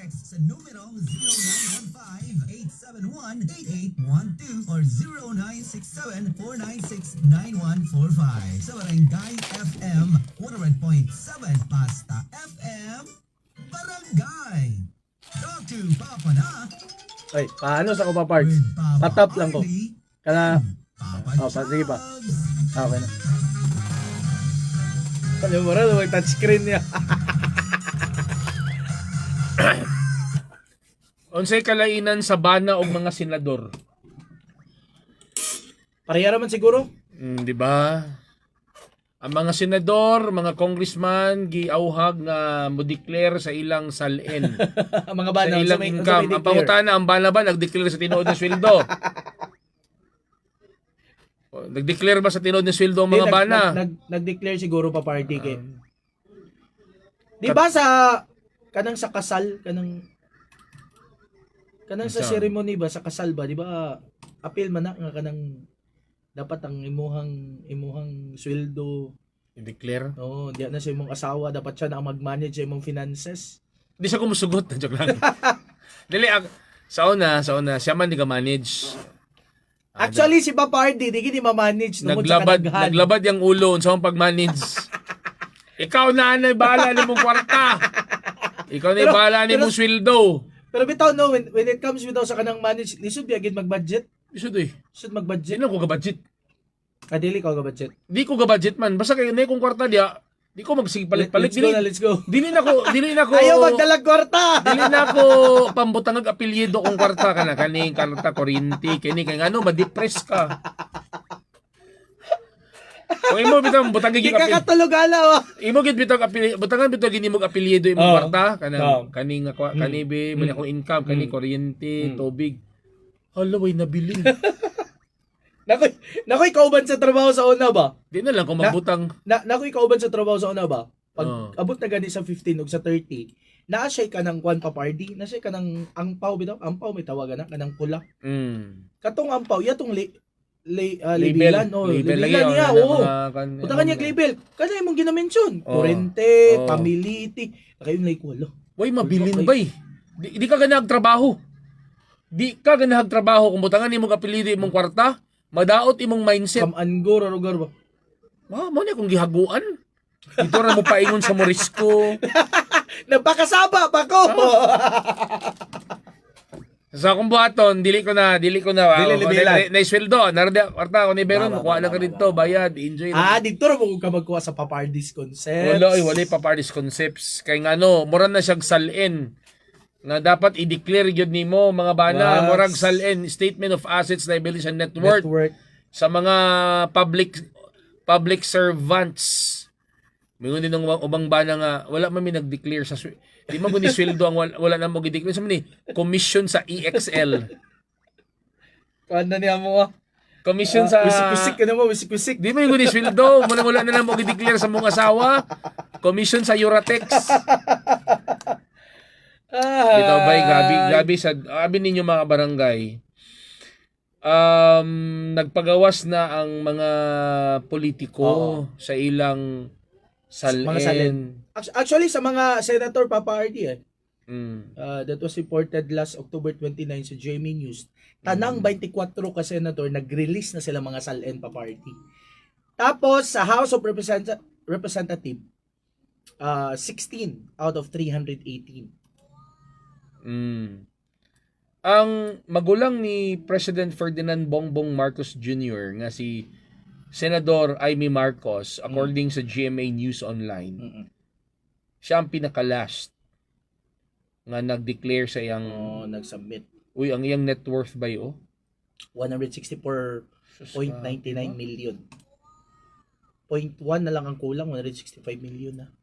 text sa numero 0915-871-8812 or 0967-496-9145 sa Barangay FM 100.7 Pasta FM Barangay. Talk to Papa na Ay, paano sa ko pa parts? with Papa Patap lang ko. Arnie, Kana, Papa sige pa. Chubbs. Okay na. Ano mo rin, may touchscreen niya. Unsay kalainan sa bana og mga senador? Pareha naman siguro. Di ba? Ang mga senador, mga congressman giauhag nga mo-declare sa ilang salin. Ang mga Sa bana, ilang income. Ang pangutana, ang bana ba nag-declare sa tinuod ng sweldo? Nag-declare ba sa tinuod ng sweldo ang mga bana? Nag-declare siguro pa party kay. Di ba sa kanang sa kasal, kanang sa Isa. ceremony ba sa kasal ba, di ba? Appeal man na nga kanang dapat ang imuhang sweldo. I-declare? Oo, di na sa imong asawa, dapat siya na ang mag-manage sa imong finances. Di siya kumusugot. Joke lang. Dili, sa una, siya man di ka manage. Actually, si Papardi, di gini ma-manage nung sa kanaghan. Naglabad yung ulo sa mong pag-manage. Ikaw na bahala ni mong kwarta. Ikaw na bahala ni mong sweldo. Pero bitaw no, when it comes bitaw sa kanang manage, di should be agad mag-budget. Isod eh. Should Di mag-budget. lang ko ka-budget. Kadili ka budget. Di ko ka-budget man. Basta kayo na kong kwarta diya, di ko magsige palit-palit. Let's go. Dili na ko. Ayaw magdalag kwarta. Dili na ko pambutangag apelyido kong kwarta ka na. Kaning karta, kurinti, kini, kay ano, ma-depress ka. Kung imo bitang butang Di giging ka katulog ala. imo gid bitang apelyido, butangan bitang gini mo apelyido imong Oo. kwarta kanang Oo. kaning kanibe mali akong income kani kuryente, tubig. Hala way nabili. Nakoy kauban sa trabaho sa una ba? Di na lang kung magbutang. Nakoy kauban sa trabaho sa una ba? Pag Oo. abot na gani sa 15 ug sa 30, naa siya ka ng kwan papardi, na siya ka ng angpaw bitaw, angpaw may tawagan na kanang pula. Katong angpaw yatong libilan Label libilan niya Butangan Butangan niya label. Kana imong ginamention. Oo. Kurente, Oo. pamiliti. Kayo like wala. Way mabilin bay. Di ka ganag trabaho. Di ka ganag trabaho kung butangan imong apelyido imong kwarta, madaot imong mindset. Come and go lugar ba? Mo na kung gihaguan. Dito ra mo paingon sa Morisco. Nagpakasaba pa ko. Sa akong buhaton, dili ko na. Dili libilan. Naisweldo. Narada, kwarta, kung iberon, Tama, makuha na ka tama, dito, bayad, enjoy na. Dito ra mo ka magkuha sa papardis concepts. Wala pa parties concepts. Kaya nga mura na siyang salin. Nga dapat i-declare yun nimo, mga bana, Was. murag salin, statement of assets, liabilities, and net worth sa mga public servants. Mayroon din ng ubang bana nga, wala man may nag-declare sa di mo guni sweldo ang wala na mo gi-declare sa ni commission sa EXL. Kanda niya mo. Commission sa Wisik-wisik ka na mo, wisik-wisik. di mo yung guni sweldo, wala na mo gi-declare sa mong asawa. Commission sa Euratex. Bitaw bay, gabi sa ninyo mga barangay. Nagpagawas na ang mga politiko sa ilang Mga salin. Actually, sa mga senator Papardi that was reported last October 29 sa GMA News. Tanang 24 ka senator nag-release na sila mga salin Papardi. Tapos sa House of Representative 16 out of 318. Ang magulang ni President Ferdinand Bongbong Marcos Jr. nga si Senador Amy Marcos, according sa GMA News Online, siya ang pinaka-last nga nag-declare sa iyang Nag-submit. ang iyang net worth ba yun? 164.99 million. 0.1 na lang ang kulang, 165 million na.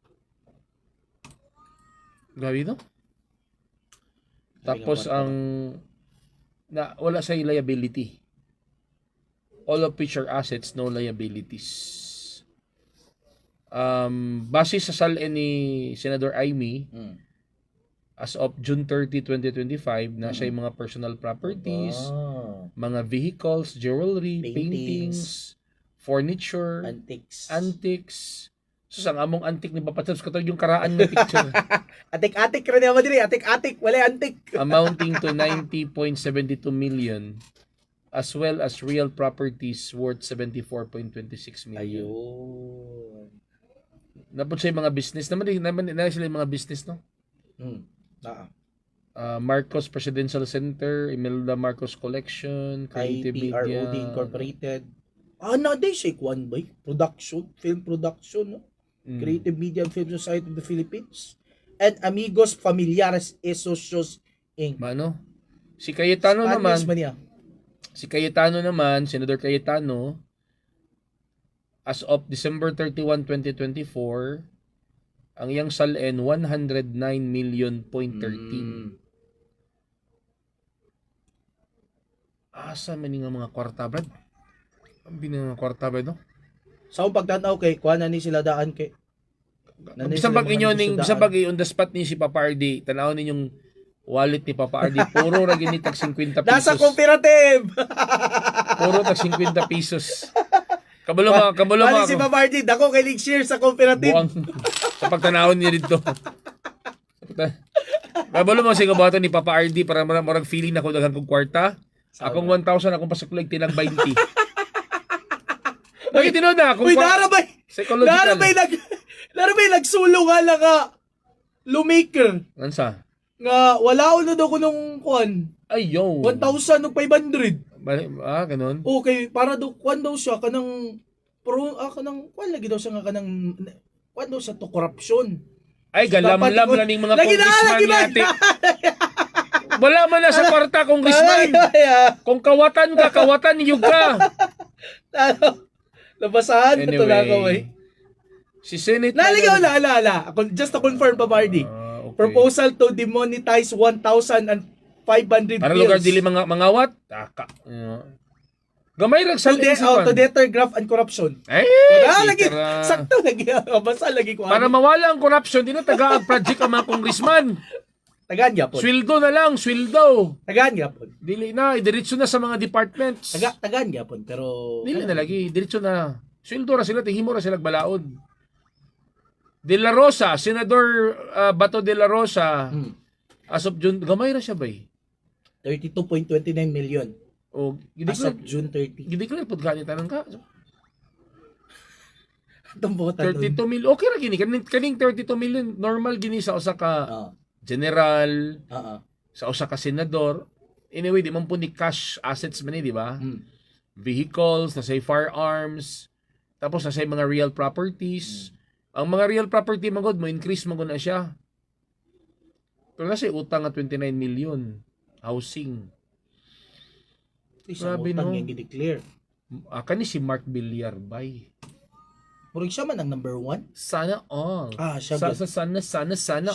Grabe no? Tapos wala sa liability. All of which are assets, no liabilities. Base sa salin ni Senador Amy, as of June 30, 2025, nasa yung mga personal properties, mga vehicles, jewelry, paintings, furniture, Antiques. antiques, Sus, ang among antik ni Papa Chops katulad yung karaan nga picture. Atik-atik rin naman diri, atik-atik, wala antik. Amounting to 90.72 million as well as real properties worth 74.26 million. Ayun. Napod siya yung mga business. Naman sila yung mga business, no? Marcos Presidential Center, Imelda Marcos Collection, Creative Media. IPROD Incorporated. Na day siya kwan ba? Production, film production, no? Creative Media and Film Society of the Philippines. And Amigos Familiares e Socios Inc. Mano? Si Cayetano Spanish naman. man niya. Si Cayetano naman, Senador Cayetano, as of December 31, 2024, ang iyang salen 109 million point 13. Asa man nga mga kwarta, Brad? Ang binang kwarta, Brad, no? Sa akong pagtanaw kay kuha na ni sila daan kay Bisang pag inyo ning bisang pag on the spot ni si Papa RD, tanaw ninyong wallet ni Papa RD, puro ra gini tag 50 pesos. Nasa cooperative. Puro tag 50 pesos. Kabalo Bali si Babardi, dako kay share sa cooperative. Buang sa pagtanawon niya dito. Kabalo mo si kabato ni Papa RD para marang feeling na ko daghan kog kwarta. Akong 1,000 akong pasaklag tinag 20. Bakit tinod na akong psychological. Narabay nagsulong nga lang ka lumaker. Ansa? Nga wala ulo daw ko nung kuan. Ay yo. 1,000 ug 500. Ganun. Okay, para daw kuan daw siya kanang kanang kuan lagi daw siya nga kanang kuan daw sa to corruption. Ay galamlam na ning mga congressman ni ate. Wala man na sa kwarta congressman. Kung kawatan yung ka. Nabasahan ito na ako eh. Si Senate Naligaw ala. Just to confirm pa Bardi. Okay. Proposal to demonetize 1,500 para bills. lugar dili mga mangawat. Taka. Gamay rag sa to deter graft and corruption. Ay, lagi sakto lagi. Basta lagi ko. Para mawala ang corruption, di na taga project ang mga congressman. Tagaan gyapon. Sweldo na lang, sweldo. Tagaan gyapon. Dili na, diretso na sa mga departments. Tagaan gyapon pero Dili na lagi, diretso na. Sweldo ra sila, tihimo ra sila balaod. De La Rosa, Senador Bato de la Rosa, as of June, gamay ra siya ba eh? 32.29 million. O, As of June 30. Gidi ko na po ganit tanong ka. Itong botan 32 million. Okay ra gini. Kaning 32 million, normal gini sa usa ka general, sa usa ka senador. Anyway, di man po ni cash assets man di ba? Vehicles, nasa firearms, tapos nasa mga real properties. Ang mga real property magod mo increase mo na siya. Pero nasa utang nga 29 million. Housing. Grabe no. Yung i-declare. Kani si Mark Villar bay. Murag siya man ang number 1? Sana all. Siya sana siya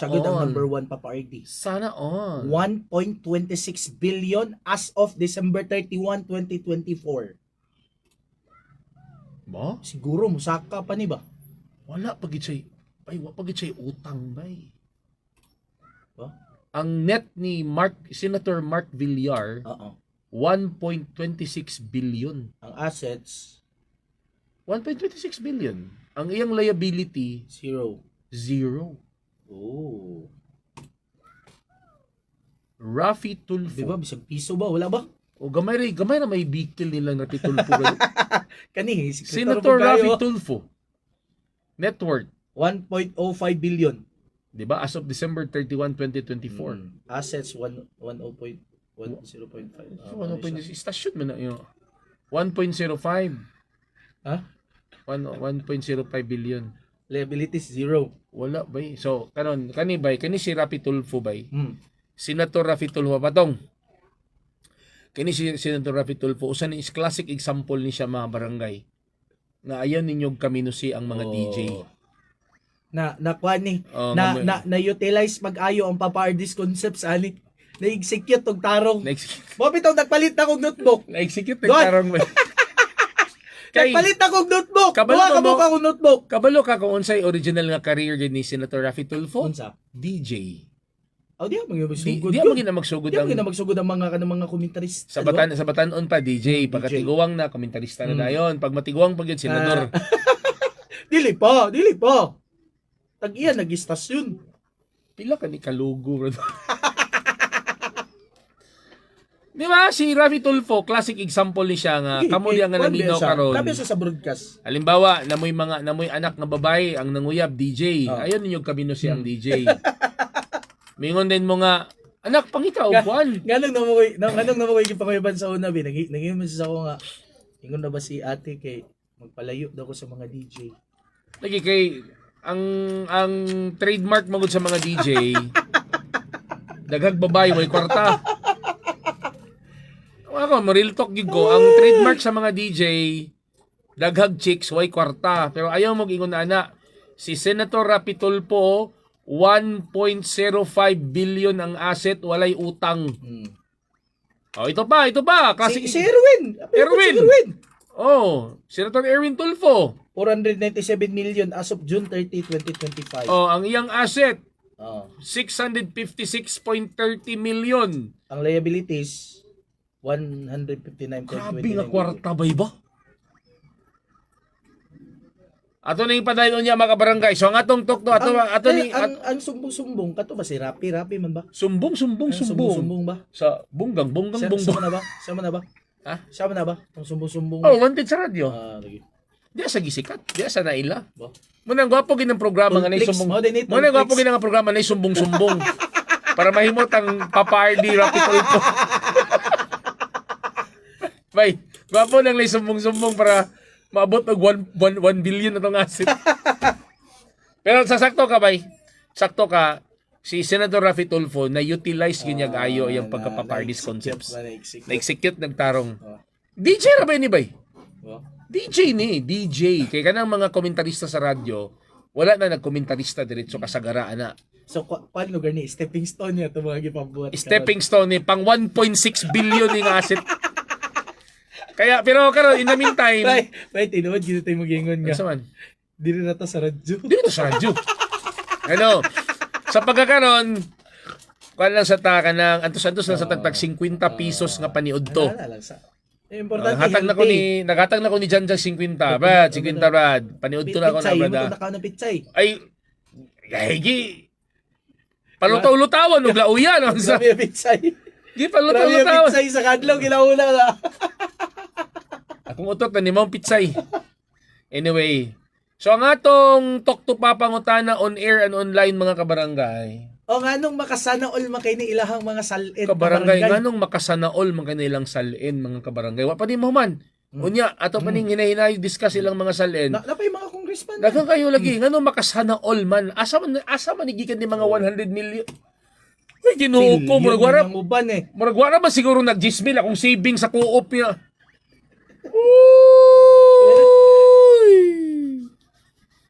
all. ang number 1 pa party. Sana all. 1.26 billion as of December 31, 2024. Ba? Siguro musaka pa ni ba? Wala pagit siya utang bay. Ba? Ang net ni Senator Mark Villar 1.26 billion. Ang assets 1.26 billion. Ang iyang liability 0. Oh. Rafi Tulfo. Di ba bisag piso ba wala ba? O gamay na may vehicle nilang Rafi Tulfo. Kani Senator Rafi Tulfo. Net worth 1.05 billion. 'Di ba? As of December 31, 2024. Assets 1.05. Stasyon man na yun. 1.05. Ha? 1.05 billion. Liabilities 0. Wala bay. So kani si Rafi Tulfo bay. Senator Rafi Tulfo patong. Kani si Senator Rafi Tulfo usa ni is classic example ni siya mga barangay. Na ayaw ninyong kaminusi ang mga DJ. Na kuan ni na utilize mag-ayo ang papardis concepts ani. Na-execute og tarong. Mo bitaw nagpalit na kog notebook. Na-execute ng tarong. Nagpalit na kog notebook. Kabalo ka kog notebook. Kabalo ka kung unsay original nga career ni Senator Rafi Tulfo? Unsa? DJ. Di magsugod. Di mo gina magsugod ang magsugod ang mga komentarista. sa batanon pa DJ, pagkatiguang na komentarista na dayon, pag matiguang pag yun senador. Dili pa. Tag-iya nag-istasyon. Pila ka ni kalugo, bro. Di ba? Si Rafi Tulfo, classic example ni siya nga, kamo diya nga naminaw karon. Kabi sa broadcast. Halimbawa, namoy anak nga babae ang nanguyab DJ. Ayon ninyo kabino siyang DJ. Mingon din mo nga, anak pangita og kuan. Ganong namukoy gipanguyaban sa una bi. Nangingin sa ako nga. Ingon na ba si ate kay magpalayo daw ko sa mga DJ. Lagi kay ang trademark magud sa mga DJ daghag babae may kwarta. Ako, real talk gid ko, ang trademark sa mga DJ daghag chicks way kwarta. Pero ayaw mo ingon na ana. Si Senator Rapi Tulfo 1.05 billion ang asset, walay utang. Oh, ito pa. Kasi Si Erwin. Erwin. Oh, Senator Erwin Tulfo. 497 million as of June 30, 2025. Oh, ang iyang asset Oh. 656.30 million. Ang liabilities 159.29 Grabe nga kwarta ba iba? Ato na yung padayon niya mga barangay. So ang atong talk to, ang sumbong-sumbong kato ba si Rapi man ba? sumbong. Sumbong ba? Sa bunggang. Sama na ba? Ha? Sama na ba? Ang sumbong-sumbong. Oh, wanted sa radyo. Lagi. Di sa gisikat. Di sa naila. Ba? Munang gwapo ginang programa nga na Netflix. sumbong. Oh, di Netflix. Munang gwapo ginang programa na sumbong. Para mahimot ang papardi Rapi Tulfo. Bay, gwapo nang lay sumbong para maabot og 1 billion na tong asset. Pero sa sakto ka, bay. Sakto ka, si Senator Rafi Tulfo na utilize ginyag ayo yung pagka-papardi's concepts. Na-execute nagtarong. DJ ra ba ni bay? DJ. Kaya kanang mga komentarista sa radyo, wala na nagkomentarista diretso kasagara ana. So, paano lugar ni? Stepping stone niya ito mga gipabuhat. Stepping stone ni pang 1.6 billion ng asset. Kaya, pero karon in the meantime, Bay, tinuod, gito tayo mag-ingon nga. Saan man? Dili na to sa radyo. Dito sa radyo. Ano? Sa pagkakaroon, kuan lang sa taka ng antos-antos lang sa tagtag 50 pesos nga paniud to. Lang sa. Importante Naghatag na ko ni Janjang 50. Brad, 50 Brad. Paniud to na ako na Brad. Pitsay, mo ng pitsay. Ay, gagi. Palutaw-lutawan og lauyan. Grabe yung pitsay. Gi Grabe yung palutaw-lutawan. pitsay sa kadlaw, ginauna na. Akong utot na ni Mount Pitsay. Anyway, so ang atong Talk to Papangutana on air and online mga kabarangay. O nga nung makasana all makay ni ilahang mga salin. Kabarangay, nganong makasanaol man kanilang salin mga kabarangay. Wa pa di mo man. Unya, ato pa ning hinahinay discuss ilang mga salin. Napay mga congressman. Daghang kayo lagi, nganong makasanaol man. Asa man gikan ni mga 100 million. Ay, Ginoo ko, murag wara ba siguro nag-gismil akong saving sa co-op niya.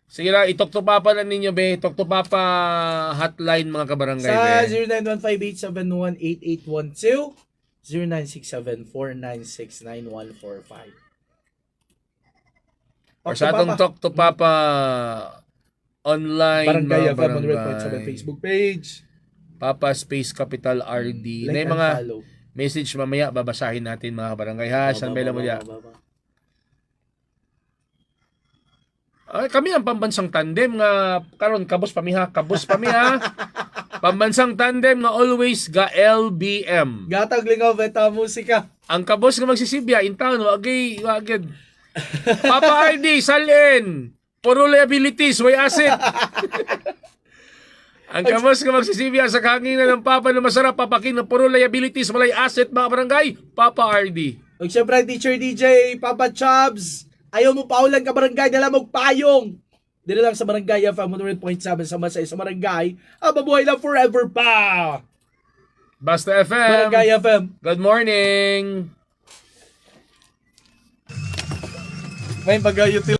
Sige lang, i-talk to papa na ninyo, be. Talk to papa hotline, mga kabarangay, Sa be. 0915-871-8812, 0967-496-9145. Or sa atong talk to papa online, Barangay mga FM barangay. 100.7 Facebook page. Papa Space Capital RD. Na Like yung and mga follow. message mamaya, babasahin natin, mga kabarangay, ha? San Bela mo diya. Ay, kami ang pambansang tandem nga karon kabus pamiha. Pambansang tandem nga always ga LBM. Gatag lingaw beta musika. Ang kabus nga magsisibya in town wagay. Papa RD salin. Puro liabilities, way asset. Ang kabus nga magsisibya sa kahanginan ng papa na masarap papakin ng puro liabilities, walay asset, mga barangay. Papa RD. Ug syempre Teacher DJ Papa Chubs. Ayaw mo paulan ka barangay, dala mo payong. Dili lang sa barangay FM 100.7 sa Masay sa barangay. Mabuhay lang forever pa. Basta FM. Barangay FM. Good morning. May pag-ayutil.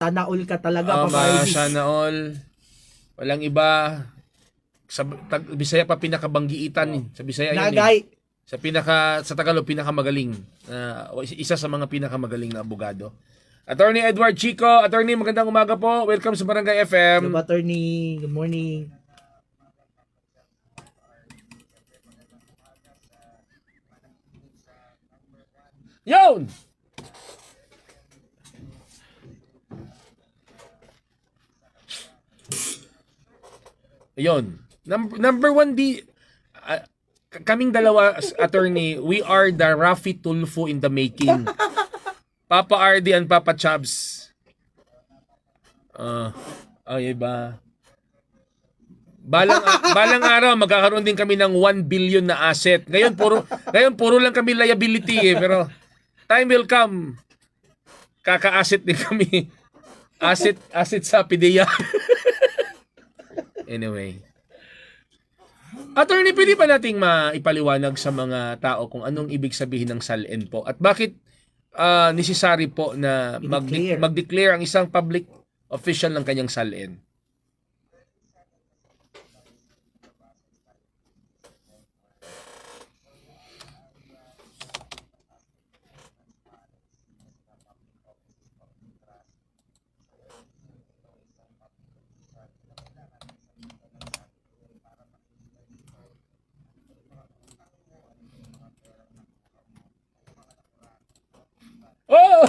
Sana all ka talaga, Papa RD. Sana all. Walang iba. Sa Bisaya pa pinakabanggiitan. Sa Bisaya yun. Nagay. Sa Tagalog, pinakamagaling. Isa sa mga pinakamagaling na abogado. Attorney Edward Chico. Attorney, magandang umaga po. Welcome sa Barangay FM. Hello, attorney. Good morning. Yun! Ayun. Number one, kaming dalawa, attorney, we are the Rafi Tulfo in the making. Papa RD and Papa Chabs. Iba. Balang araw magkakaroon din kami ng 1 billion na asset. Ngayon puro lang kami liability pero time will come. Kaka-asset din kami. Asset sa PDEA. Anyway. Attorney, pwede ba nating maipaliwanag sa mga tao kung anong ibig sabihin ng SALN po? At bakit necessary po na mag-declare ang isang public official ng kanyang SALN? Oh!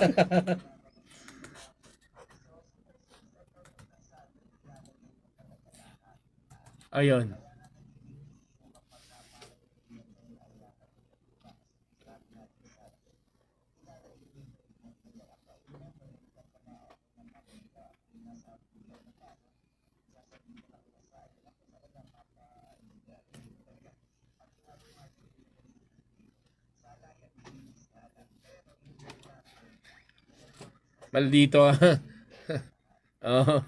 Ayun. Maldito. Oh.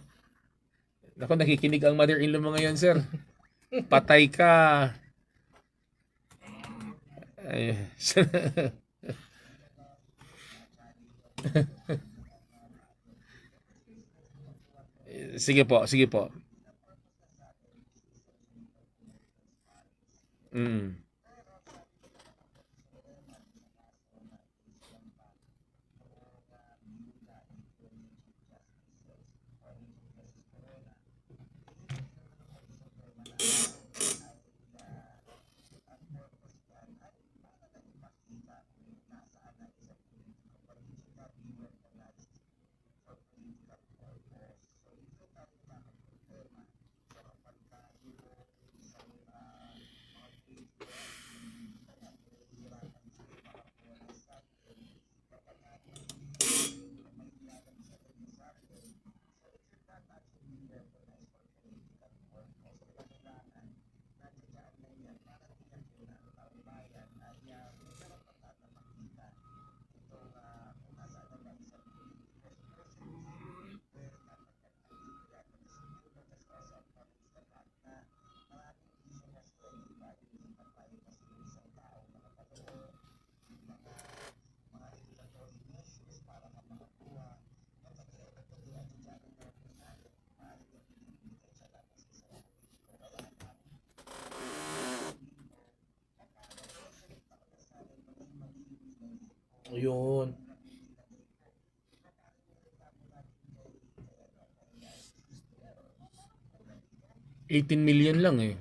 Ako, nakikinig ang mother-in-law mo ngayon, sir. Patay ka. Ay. Sige po, sige po. Mm. Ayun. $18 million lang eh.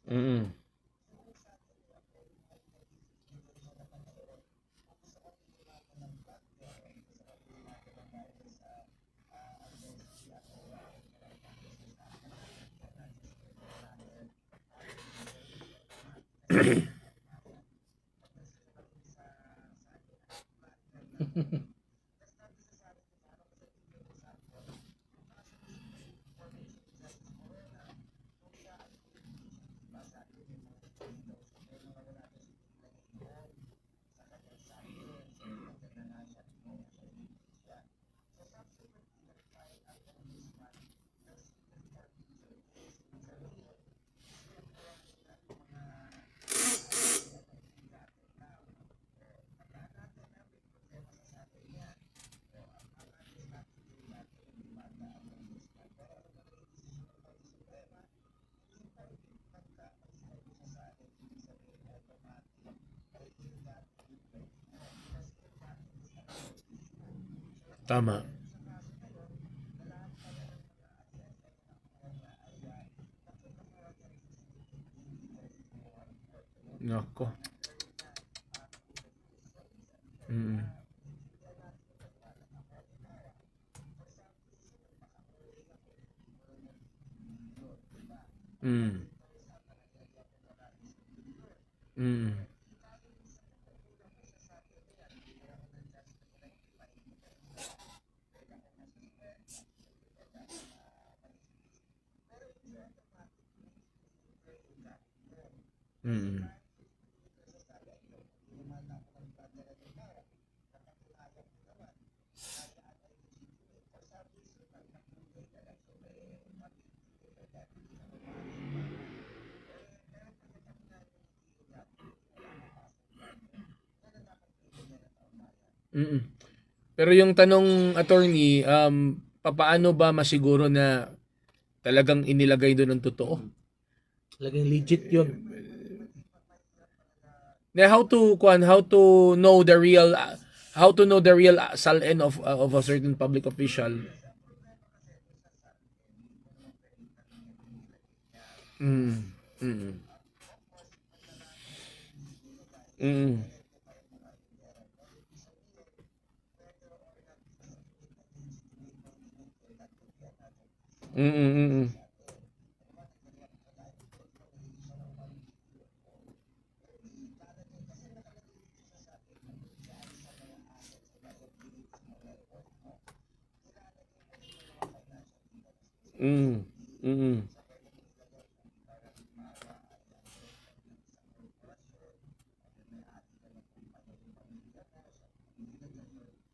Mm. Tama. Nako. Mm. Mm. Mm. Mm. Mm. Pero yung tanong, attorney, papaano ba masiguro na talagang inilagay doon ng totoo? Talagang legit yun. Na how to know the real SALN of a certain public official. Mm. Mm. Mm. Mm. Mm. Mm. Mm.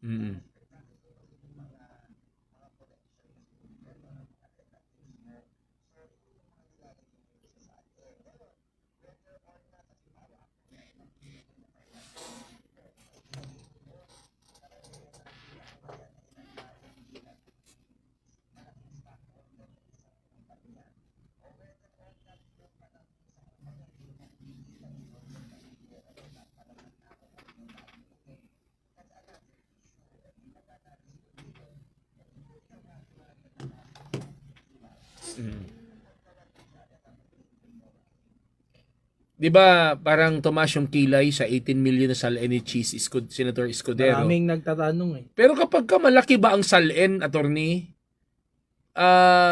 Mm. Mm. 'Di ba parang tumaas yung kilay sa 18 million na SALN ni Senator Escudero? Maraming nagtatanong eh. Pero kapag ka malaki ba ang SALN, attorney,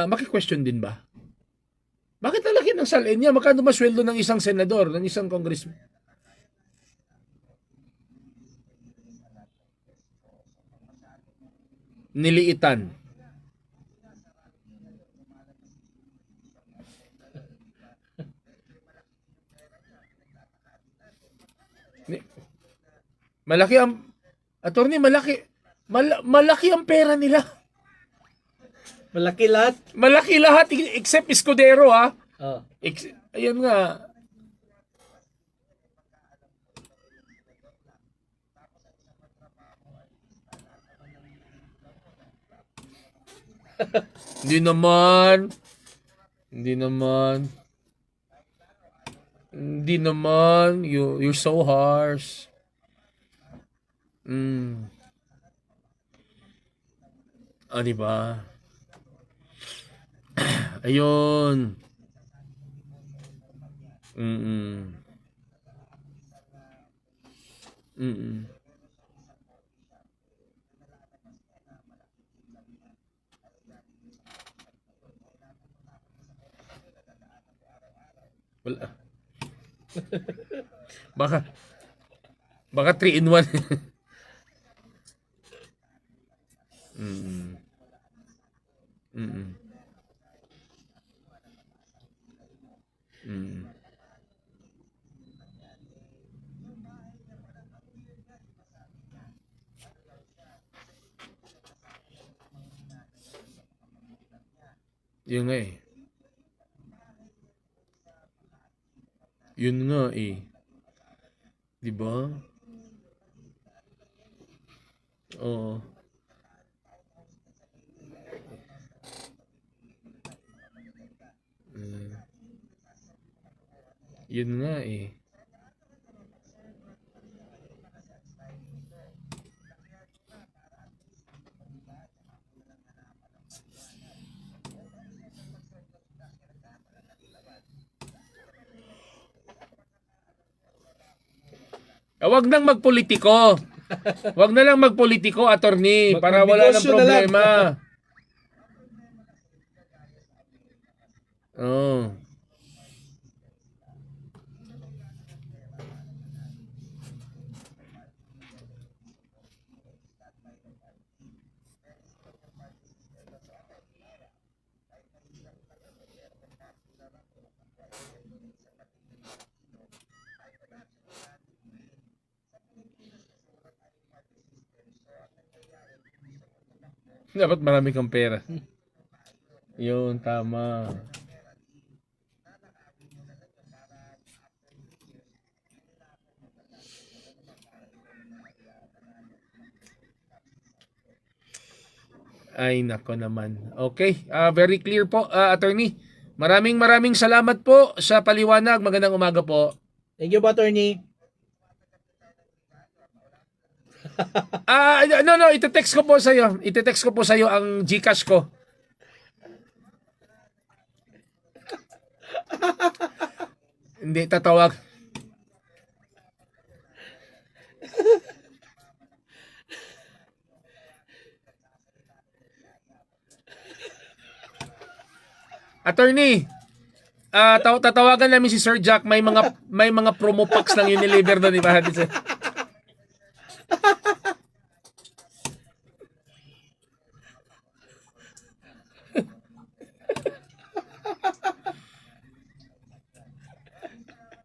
maki-question din ba? Bakit lalaki ng SALN niya? Magkano ba sweldo ng isang senador, ng isang congressman? Niliitan. Ni- Malaki ang attorney, malaki ang pera nila. Malaki lahat. Malaki lahat except Escudero, ha. Oh. Ayun nga. Hindi naman. Hindi naman. Hindi naman. You're so harsh. Mm. Di ba? Ayun. Mm. Mm. Wala. Baka baka 3 in 1. Mm. Mm. Mm. Yun nga eh. Yun nga eh. 'Di ba? Oo. Mm. Yun nga eh. Wag nang magpolitiko. Wag na lang magpolitiko, attorney, para wala nang Magnegosyo na lang. problema. Oh. Dapat marami kang pera. Yun, tama. Ay, nako naman. Okay, very clear po, attorney. Maraming salamat po sa paliwanag. Magandang umaga po. Thank you po, attorney. No, ite-text ko po sa iyo. Ite-text ko po sa iyo ang GCash ko. Hindi tatawag. Attorney, tatawagan namin si Sir Jack, may mga promo packs ng Unilever doon, iba natin.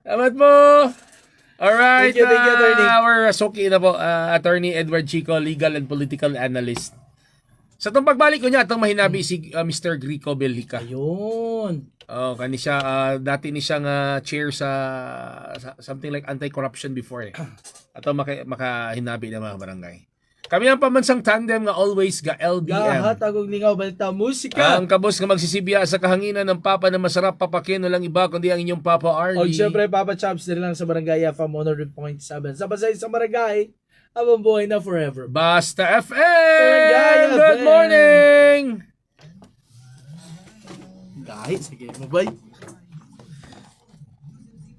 Salamat po. Alright, Thank you, attorney. our Soki na po, Attorney Edward Chico, legal and political analyst. Sa itong pagbalik ko niya, itong mahinabi si Mr. Grico Bellica. Ayun. Kani siya, dati ni siyang chair sa something like anti-corruption before eh. Ato makahinabi ng mga barangay. Kami ang pamansang tandem nga always ga LBM. Gahatagog lingaw balita musika. Ang kabos nga magsisibya sa kahanginan ng Papa na masarap papakin, walang iba kundi ang inyong Papa Arnie. O syempre, Papa Chops din lang sa Barangay FM 100.7. Sa Pasay sa Barangay, abang buhay na forever. Basta FM! Barangay Good FM. morning! Guys, sige mo ba?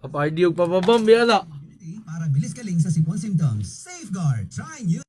Papardiyog papabam, yan na. Para bilis galing sa sipon symptoms. Safeguard. Try new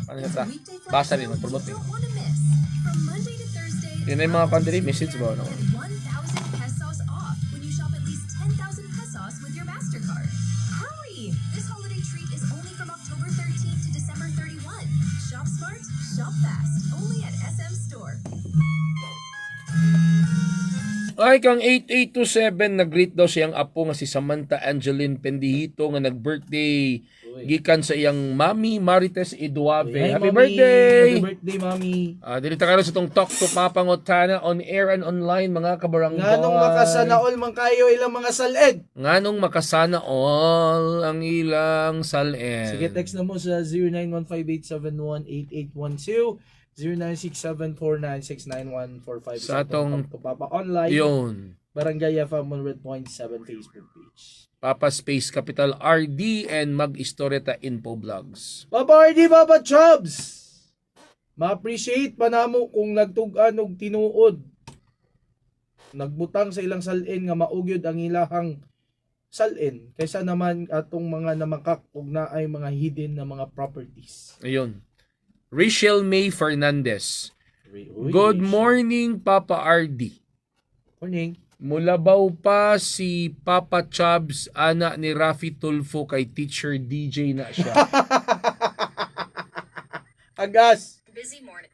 Ano siya ta? Basa rin, mag-promote eh. Yun na yung mga pandiri, message ba? No? 1,000 pesos off when you shop at least 10,000 pesos with your MasterCard. Hurry! This holiday treat is only from October 13th to December 31. Shop smart, shop fast. Only at SM Store. Ay, kang 8827, nag-greet daw siyang apo nga si Samantha Angeline Pendihito nga nag-birthday. Gikan sa iyang Mami Marites Iduave. Hi, Happy Mami. birthday! Happy birthday, Mami! Dito karon sa itong Talk to Papa Ngotana on air and online, mga kabarangay. Nganong makasana all man kayo ilang mga saled. Nganong makasana all ang ilang salin. Sige, text na mo sa 0915871881 096749699145 Sa atong- Talk to Papa online. Yun. Barangay FM 100.7 Facebook page. Papa Space Capital RD and Mag-Istoreta Info Vlogs. Papa RD, Papa Chubs! Ma-appreciate pa namo kung nagtugan og tinuod. Nagbutang sa ilang salin nga maugyod ang ilahang salin kaysa naman atong mga namakak og naay mga hidden na mga properties. Ayun. Rachel May Fernandez. Uy, Good morning, Papa RD. morning. Mulabaw pa si Papa Chubs, anak ni Rafi Tulfo kay Teacher DJ na siya. Agas! Busy morning.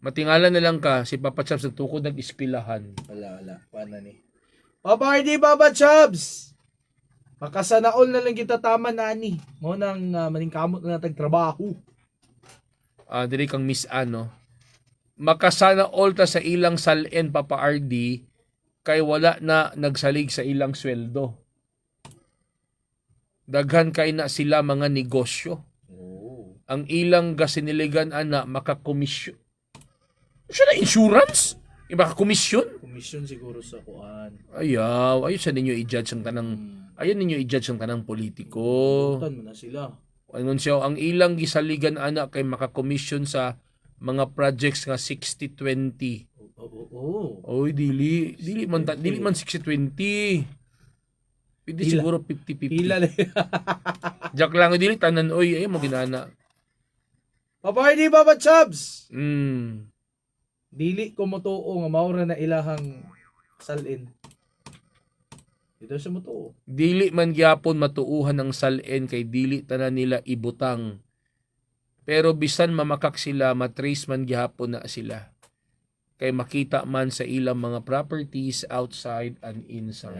Matingala na lang ka, si Papa Chubs nagtukod ng ispilahan. Wala. Paano ni? Papa RD, Papa Chubs! Makasanaol na lang kita tama na ni. Mo nang maningkamot na tagtrabaho. Diri kang Miss Ano. Makasana all ta sa ilang salin, Papa RD, kay wala na nagsalig sa ilang sweldo. Daghan kay na sila mga negosyo. Ang ilang gasiniligan ana makakomisyon. Siya na insurance? Yung makakomisyon? Commission siguro sa kuan. Ayaw sa ninyo i-judge ang tanang ninyo i-judge ang tanang politiko. Tan mo na sila. Angon siya, ang ilang gisaligan ana kay makakomisyon sa mga projects nga 60-20. Oo. Oy, dili man 60-20. Pwede Pila. siguro 50-50. Pila na. Jack lang dili tanan oy, ay mo ginana. Papa RD, Papa Chubs! Mm. Dili ko motuo nga maura na ilahang salin. Dito sa motuo. Dili man gyapon matuuhan ang salin kay dili tanan nila ibutang. Pero bisan mamakak sila, matrace man gyapon na sila. Kay makita man sa ilang mga properties outside and inside.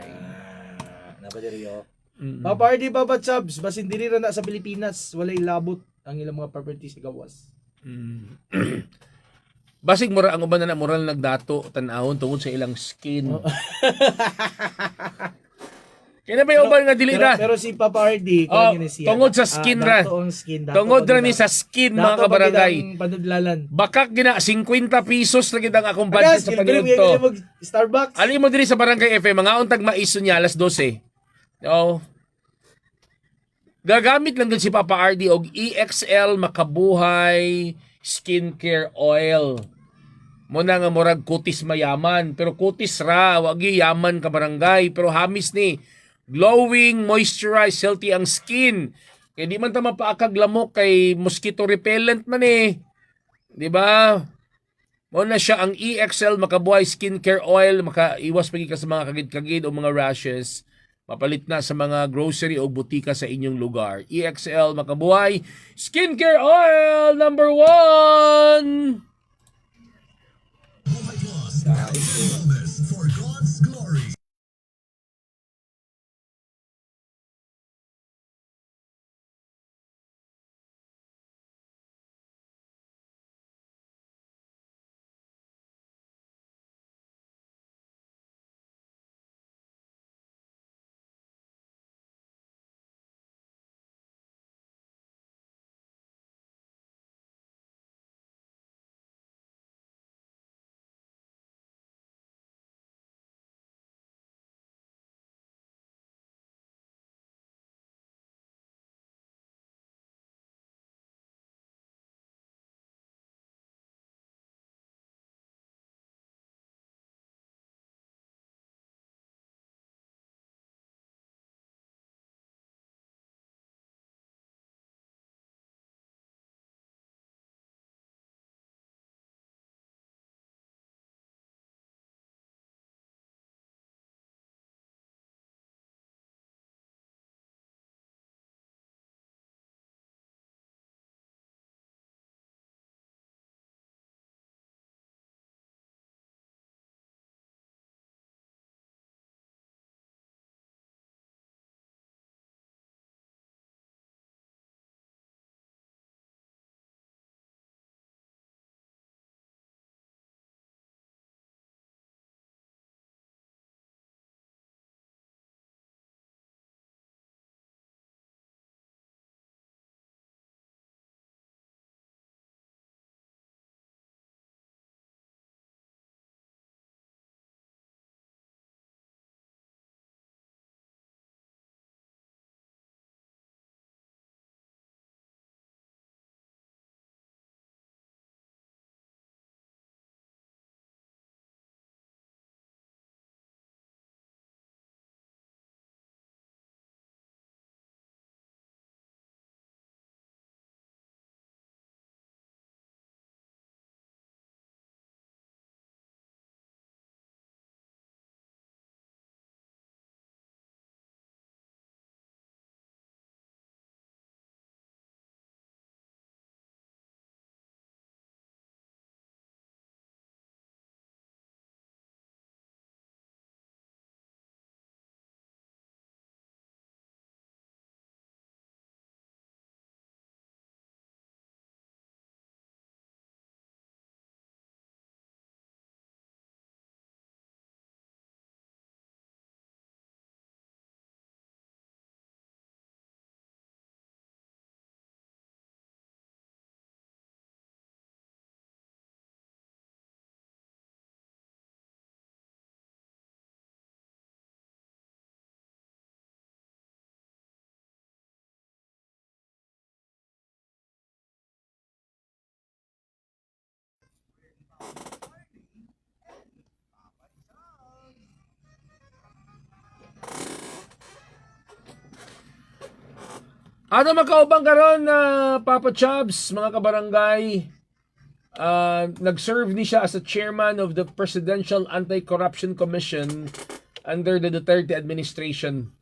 Napadiriyo. Mm-mm. Papa RD, Papa Chubs, basin diri ra na sa Pilipinas, walay labot ang ilang mga properties sa gawas. Mm. Basig mura ang uban na moral nagdato tan-awon tungod sa ilang skin. Kaya ba yung uban nga dili na? Pero si Papa RD, tungod sa skin ra. Dato ang skin. Tungod ra ni sa skin mga kabarangay. Panudlalan. Bakak gina 50 pesos na gid ang akong budget sa pagluluto. Starbucks. Ali mo diri sa Barangay FM mga untag maiso niya alas 12. Oh. Gagamit lang din si Papa RD og EXL Makabuhay Skincare Oil. Muna nga murag kutis mayaman, pero kutis ra, wag yaman ka barangay, pero hamis ni. Glowing, moisturized, healthy ang skin. Kaya di man ta mapaakag lamok kay mosquito repellent man eh. Di ba? Muna siya ang EXL Makabuhay Skincare Oil, makaiwas pagi ka sa mga kagid-kagid o mga rashes. Mapalit na sa mga grocery o butika sa inyong lugar. EXL Makabuhay Skincare Oil number 1! Buhay Plus, wellness for God's glory. Ano makaubang karon na Papa Chubs, mga kabarangay? Nag-serve ni siya as a chairman of the Presidential Anti-Corruption Commission under the Duterte administration.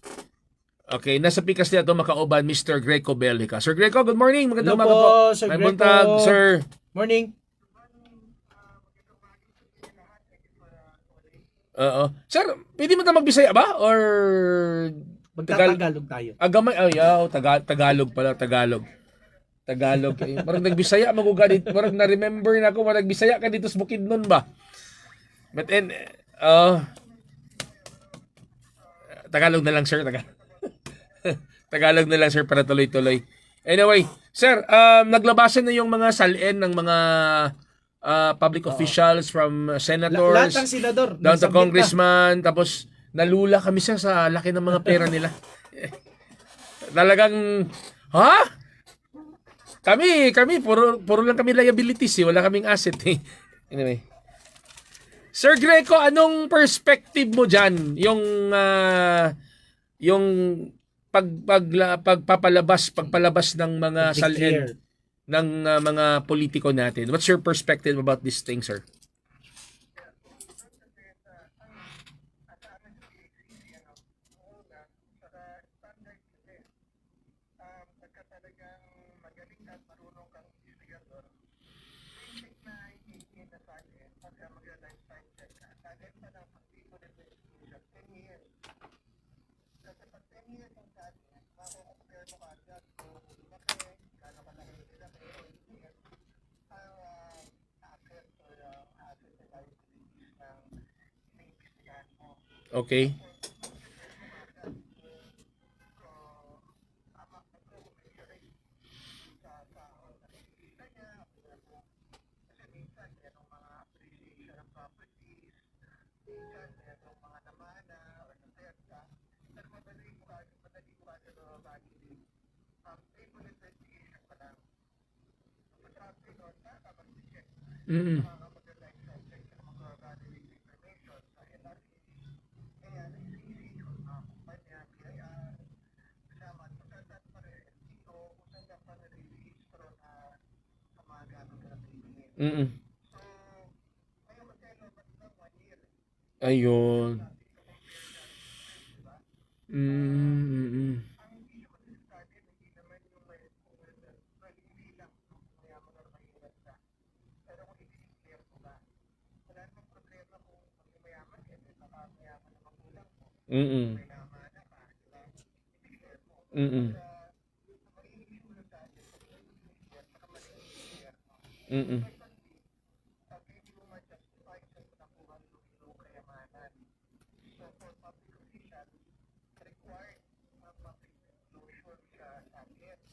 Okay, nasa pikas niya ito makauban, Mr. Greco Bellica. Sir Greco, good morning. Magandang Hello umaga po. po, Sir May Greco. buntag, sir. Morning. Oo. Sir, pwede mo tayo magbisaya ba? Or Magtatagalog tayo. Agamay, Tagalog pala, Tagalog. Tagalog. Marag nagbisaya, maguganit. Marag na-remember na ako, marag bisaya ka dito sa Bukidnon ba? But Tagalog na lang, sir. Tagalog na lang, sir, para tuloy-tuloy. Anyway, sir, naglabasan na yung mga salin ng mga public officials from senators, Lahat ng senador. down to nagsubmit congressman, tapos nalula kami sa laki ng mga pera nila. Talagang, ha? Kami, puro lang kami liabilities eh. Wala kaming asset eh. Anyway. Sir Greco, anong perspective mo dyan? Yung pagpapalabas ng mga na. salin Declare. ng mga politiko natin. What's your perspective about this thing, sir? Okay. Mm-mm. Mm-mm. Ayun. Mm-mm. Mm-mm. Mm-mm. Mm-mm.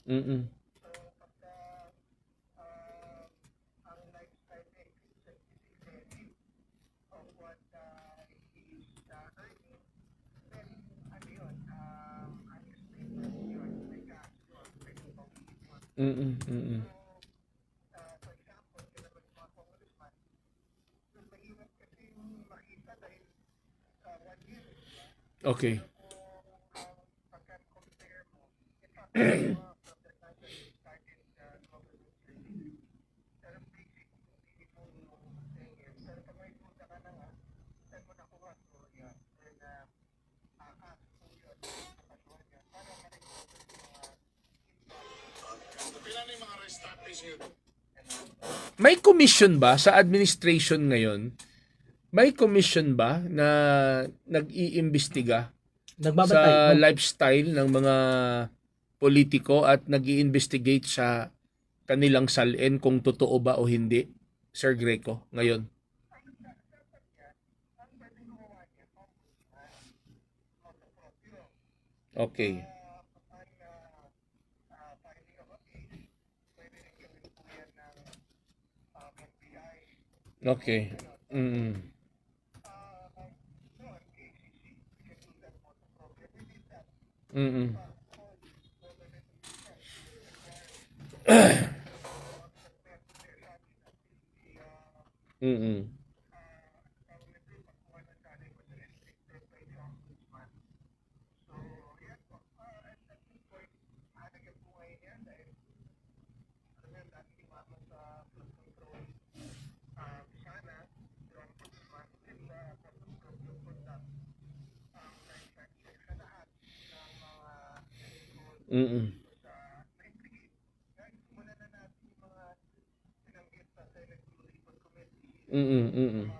Mm-mm. Mm-mm. Mm-mm. Okay. May commission ba sa administration ngayon? May commission ba na nag-iimbestiga sa Nagbabantay. lifestyle ng mga politiko at nag-i-investigate sa kanilang salin kung totoo ba o hindi, Sir Greco, ngayon? Okay. Okay. Mm. Mm. Mm. Mm. Mm. Mm.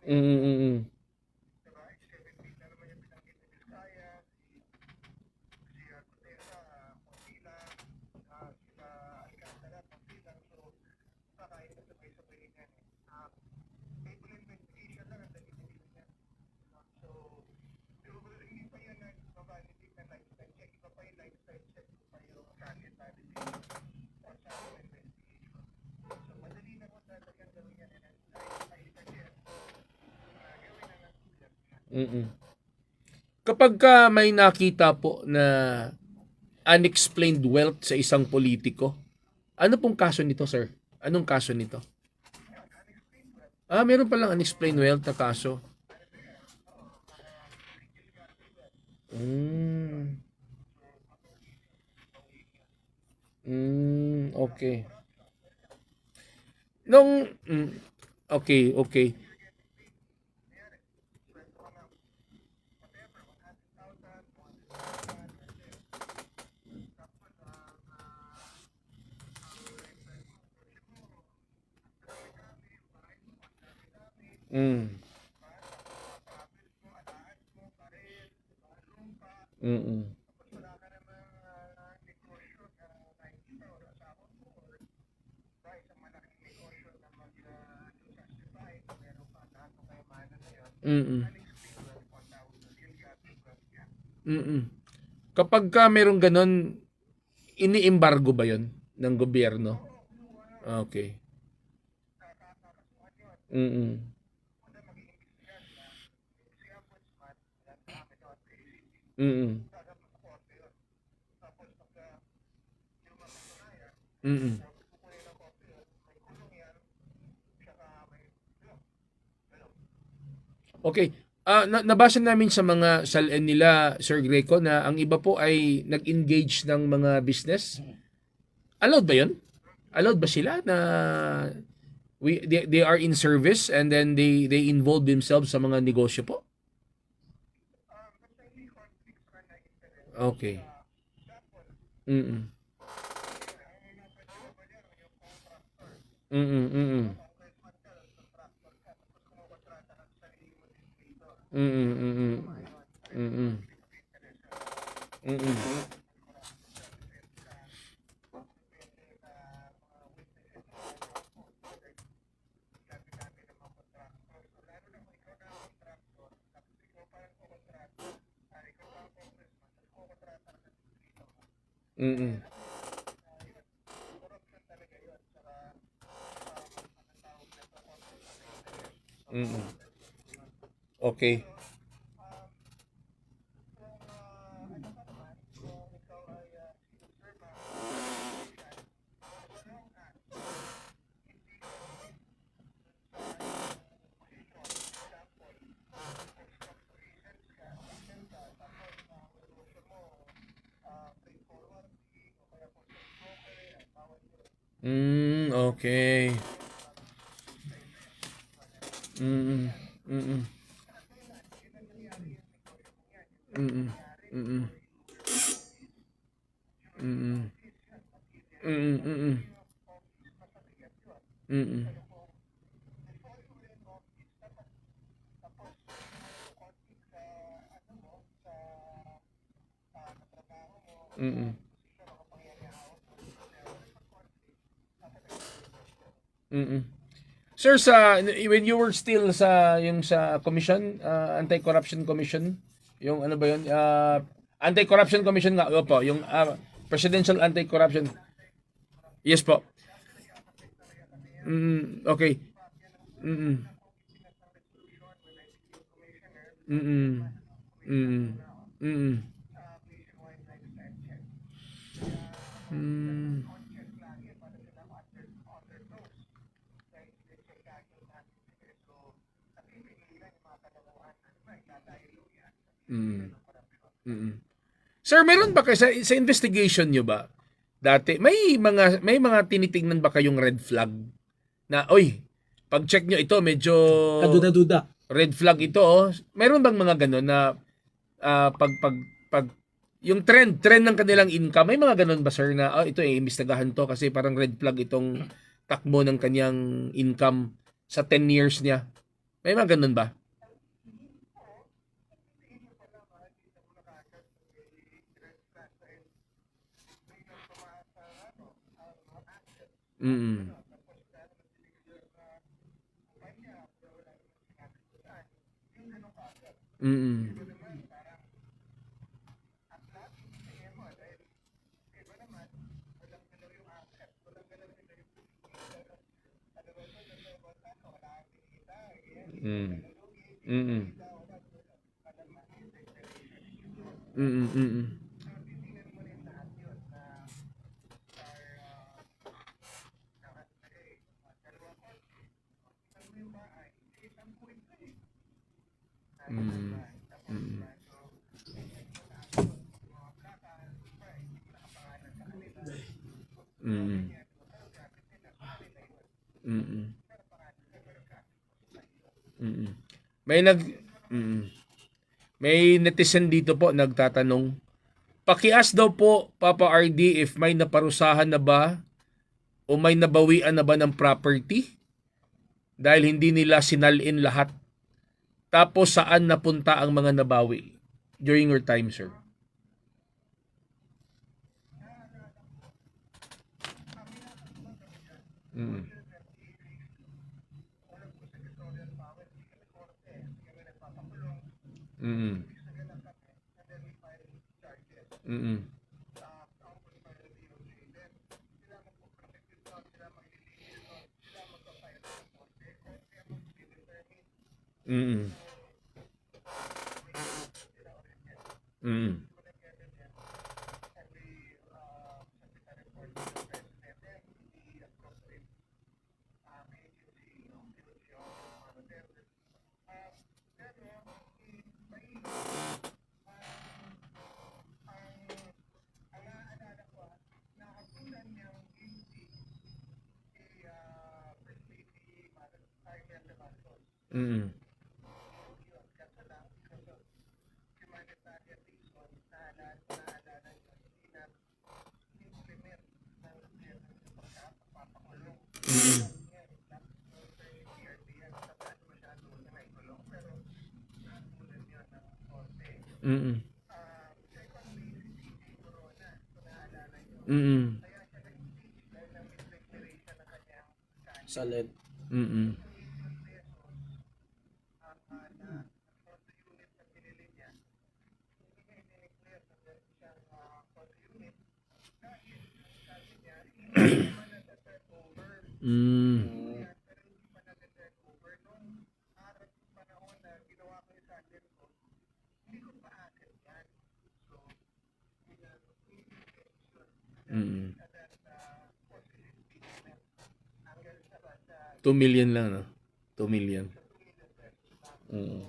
Mm. Mm. Mm. Kapag ka may nakita po na unexplained wealth sa isang politiko, ano pong kaso nito, sir? Anong kaso nito? Meron palang unexplained wealth na kaso. Mm. Okay. Nung okay, okay. Mm. Mm. Mm. Mm. Kapag ka merong ganun, ini-embargo ba 'yon ng gobyerno? Okay. Mm. Mm. Mm. Okay. Nabasa namin sa mga salin nila, Sir Greco, na ang iba po ay nag-engage ng mga business. Allowed ba 'yon? Allowed ba sila na they are in service and then they involve themselves sa mga negosyo po? Okay. Mm. Mm. Mm. Mm. Mm. Mm. Mm. Mm. Mm. Okay. Okay. Mm. Mm. Mm. Mm. Mm. Mm. Mm. Mm. Mm. Mm. Sir, when you were still sa commission, anti-corruption commission, yung ano ba yun? Anti-corruption commission nga, opo, yung presidential anti-corruption. Yes po. Okay. Mm. Mm. Mm. Mm. Mm. Mm. Mm. Sir, meron ba kayo sa investigation nyo ba? Dati may mga tinitingnan ba kayong red flag na oy, pag-check nyo ito medyo Kaduda-duda. red flag ito oh. Meron bang mga ganun na pag yung trend ng kanilang income, may mga ganun ba sir na ito imbestigahan to kasi parang red flag itong takbo ng kanyang income sa 10 years niya. May mga ganun ba? Mm. Mm. Mm. Mm. Mm. Mm. Mm. Mm. Mm. Mm. Mm. May nag mm. May netizen dito po nagtatanong, pakias daw po Papa RD if may naparusahan na ba o may nabawian na ba ng property dahil hindi nila sinalin lahat. Tapos saan napunta ang mga nabawi during your time, sir? Mm. Mm. Mm. Mm. Mm. Mm. Mm. Mm. Salad. Mm. Mm. Mm. 2 million lang, no? 2 million. Mm.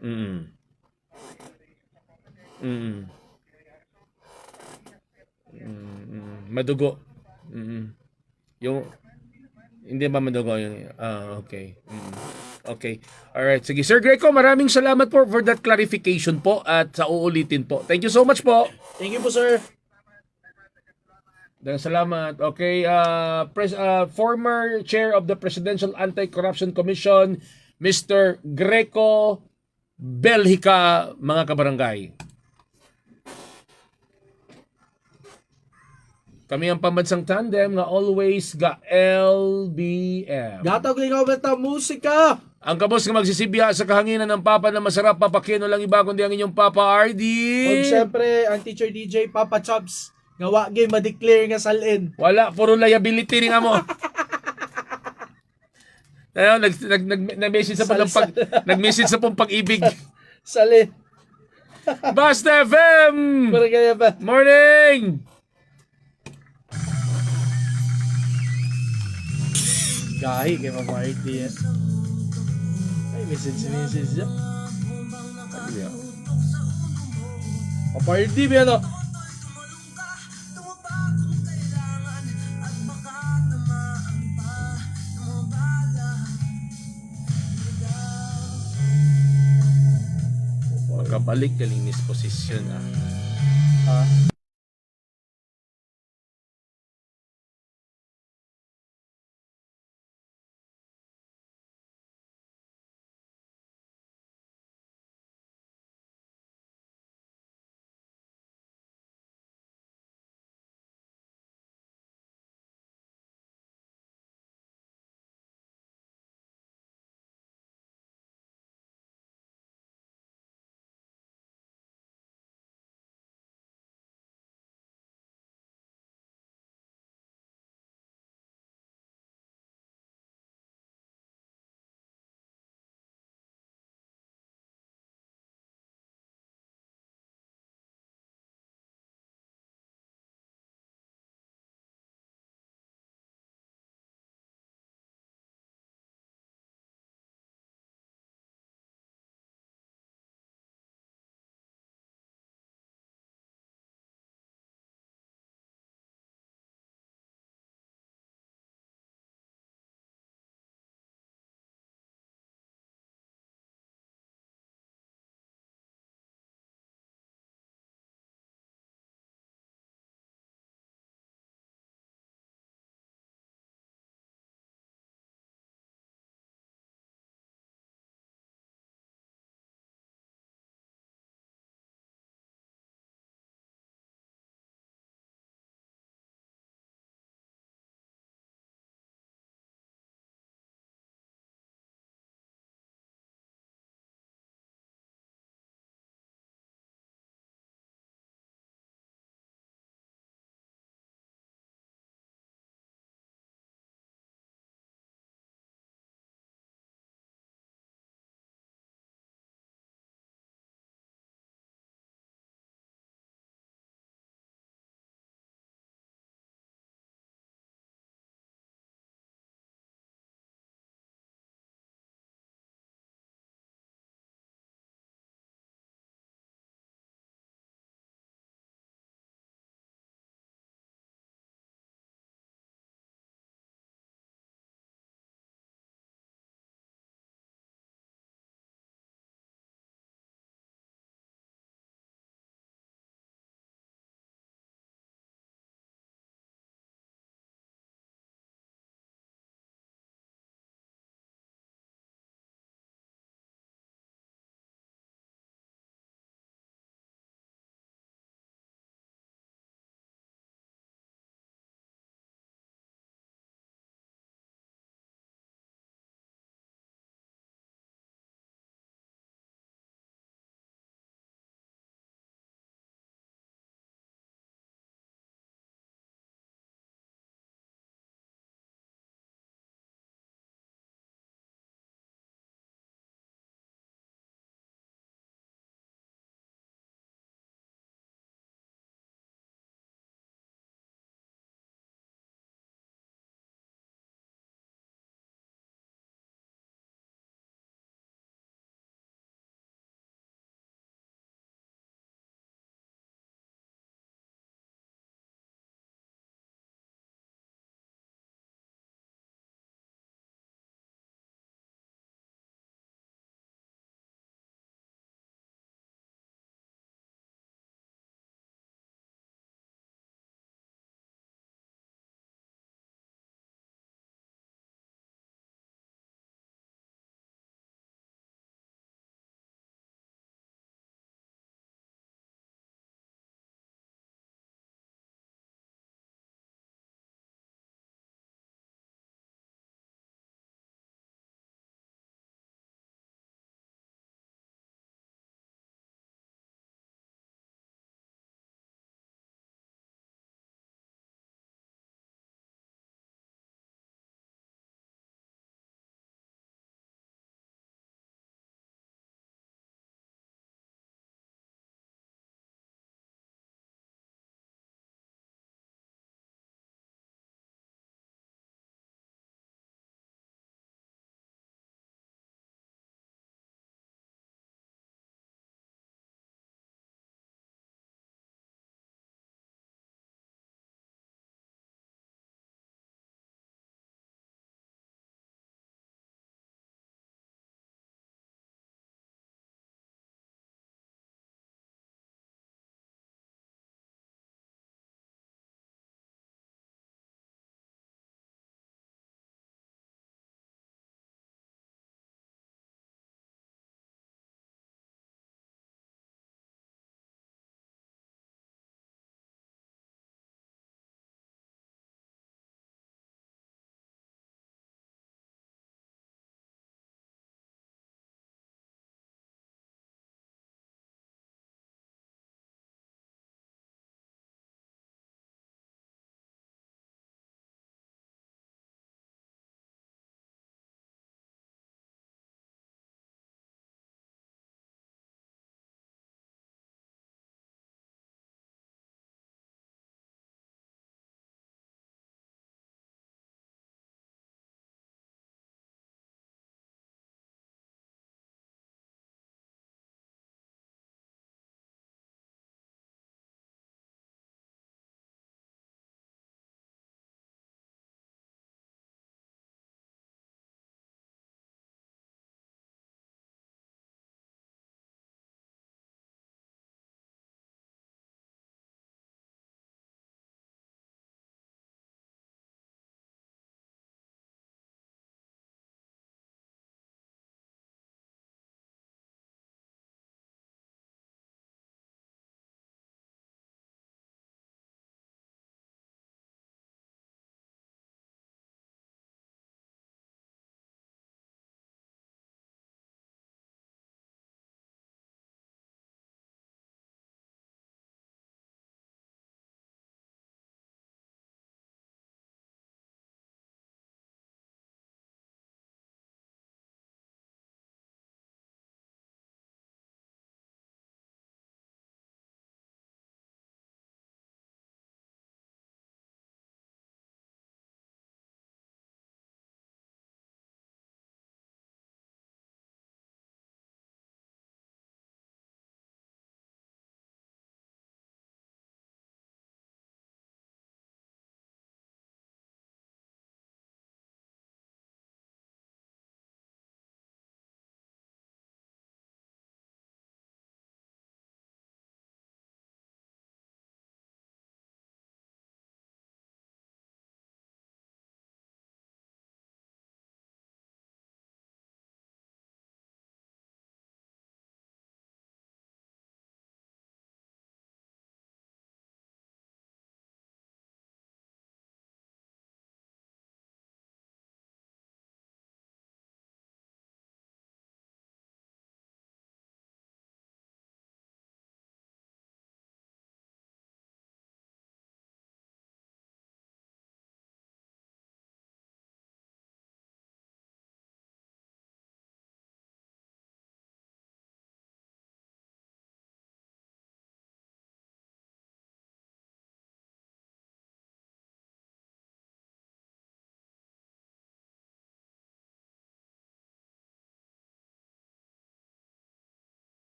Mm. Mm. Madugo. Mm. Yung hindi ba madugo yung okay. Mm. Okay. All right. Sige, Sir Greco, maraming salamat po for that clarification po at sa uulitin po. Thank you so much po. Thank you po, sir. Salamat. Okay, former chair of the Presidential Anti-Corruption Commission, Mr. Greco Belhica, mga kabarangay. Kami ang pambansang tandem nga always ga LBM. Gatog ikaw bata musika. Ang kabos nga magsisibya sa kahanginan ng papa na masarap, papakino lang iba kundi ang inyong Papa RD. Kung siyempre, ang teacher DJ Papa Chops, nga wa gyud ma-declare nga salin. Wala, puro liability rin nga mo. Ayun, nag-message sa nag-message sa pong pag-ibig. Salin. Basta FM! Para kaya ba? Morning! Gahi kay Papa RD yan. Ay, message yan. Papa RD ba yan o? Magkabalik galing disposition Ha?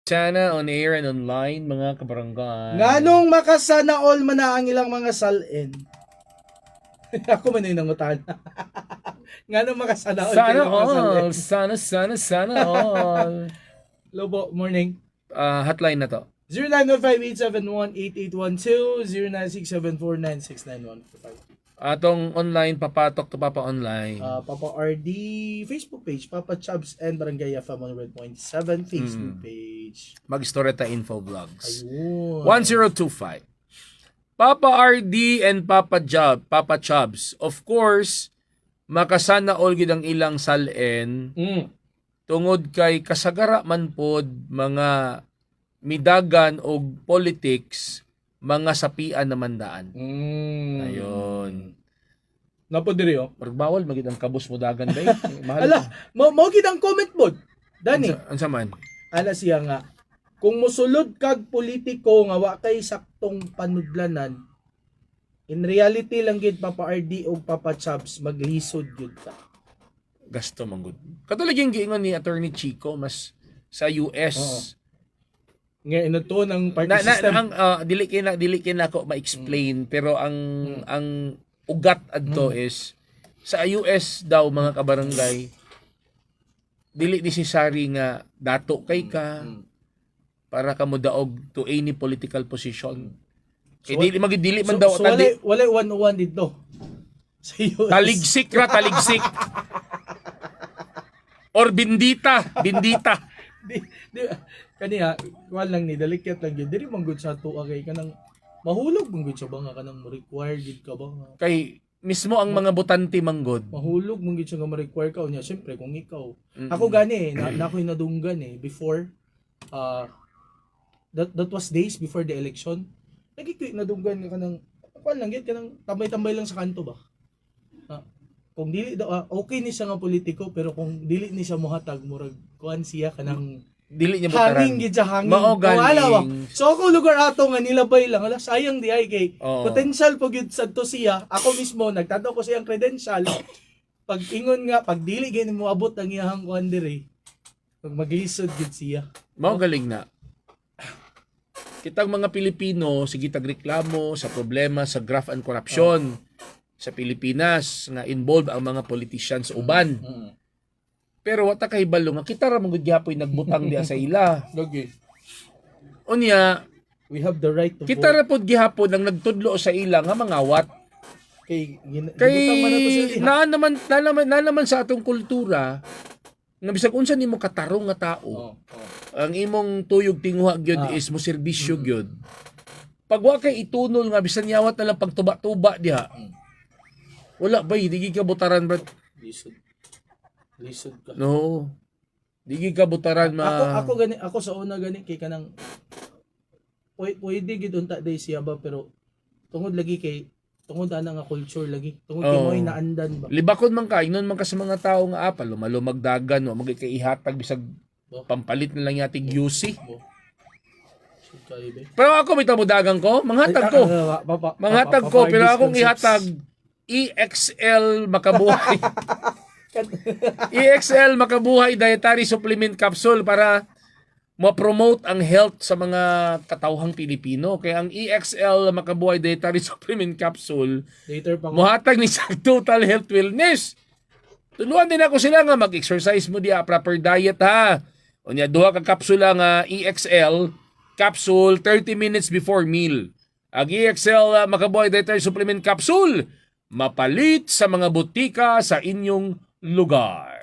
Sana on air and online, mga kabarangay. Nganong makasana all man na ang ilang mga salin? Ako man yung nangutan. Nganong makasana all Sana kay ilang mga salin? all. Sana all. Lobo, morning. Hotline na to. 0905-871-8812, 0967496915. Atong online, papatok to Papa Online. Papa RD Facebook page, Papa Chubbs and Barangay FM 100.7 Facebook page. Mag-Storeta Info Vlogs. Ayun. 1025. Papa RD and Papa Chubbs. Of course, makasana all gid ang ilang salen tungod kay kasagara man pod mga midagan og politics, mga sapian naman daan. Ayun. Napo diri oh. Magbawal magid ang kabus mo dagan bay. Mahal. Ala, mo gid ang comment bod. Dani. Unsa man? Ala siya nga. Kung mosulod kag politiko nga wa kay saktong panudlanan, in reality lang gid Papa RD o Papa Chubbs maglisod gid ta. Gasto man gud. Katulad yung giingon ni Attorney Chico mas sa US. Oo. Nga ito ng party Na, system. ang dili kina ako ma-explain pero ang ugat adto is sa US daw mga kabarangay dili necessary nga dato kay ka para ka mo daog to any political position. So, Dili man daw so wala 101 dito. Sa US. taligsik. Or bindita. di, kaniya kuan lang ni dalikyat lang gyud diri man gud sa tuwa kay kanang mahulog man gud sa ba nga kanang require gid ka ba nga Kay mismo ang mga botante manggod. mahulog man gid siya nga ma-require ka unya syempre kung ikaw ako gani na ako'y nadunggan before that was days before the election nagikoy nadunggan ka kanang kuan lang gid kanang tambay-tambay lang sa kanto ba kung dili daw okay ni siya nga politiko pero kung dili ni siya mohatag murag kuan siya kanang Dili niya butaran. hangin gid sa hangin. Mao galing. So ako lugar ato nga nilabay lang. Ala sayang di ay kay Oo. potential po gyud sadto siya. Ako mismo nagtanaw ko siyang credential. Pag ingon nga pag dili gyud mo abot ang iyang kuan diri. Pag maglisod gid siya. Mao galing na. Kitang mga Pilipino sige tagreklamo sa problema sa graft and corruption sa Pilipinas nga involved ang mga politicians uban. Pero wata kay balo nga kita ra man gud gyapon nagbutang diha sa ila. Lagi. Unya We have the right to kita vote. ra pod gihapon ang nagtudlo sa ila nga mangawat. Kay Kay gibutang man nato sila. na naman sa atong kultura nga bisag unsa nimo katarong nga tao. Ang imong tuyog tinguha gyud is mo serbisyo gyud. Pag wa kay itunol nga bisan yawat na lang pagtuba-tuba diha. Wala ba di ka butaran bro? Lisod ka. No. Di ka butaran Ako sa una gani kay kanang pwede gid unta day siya ba pero tungod lagi kay tungod ana nga culture lagi tungod kay mo'y naandan ba. Libakon man ka, inon man ka sa mga tao nga lumalumag dagan, wa magay kay ihatag bisag pampalit na lang yatig UC. Pero ako may tamudagan ko, manghatag ko. Manghatag ko, pero akong ihatag EXL Makabuhay. EXL Makabuhay Dietary Supplement Capsule para ma-promote ang health sa mga katawhang Pilipino. Kaya ang EXL Makabuhay Dietary Supplement Capsule, Later pa muhatag ni sa total health wellness. Tuluan din ako sila nga mag-exercise mo diya, proper diet ha. O niya, duha ka kapsula nga EXL capsule 30 minutes before meal. Ang EXL Makabuhay Dietary Supplement Capsule, mapalit sa mga butika sa inyong lugar.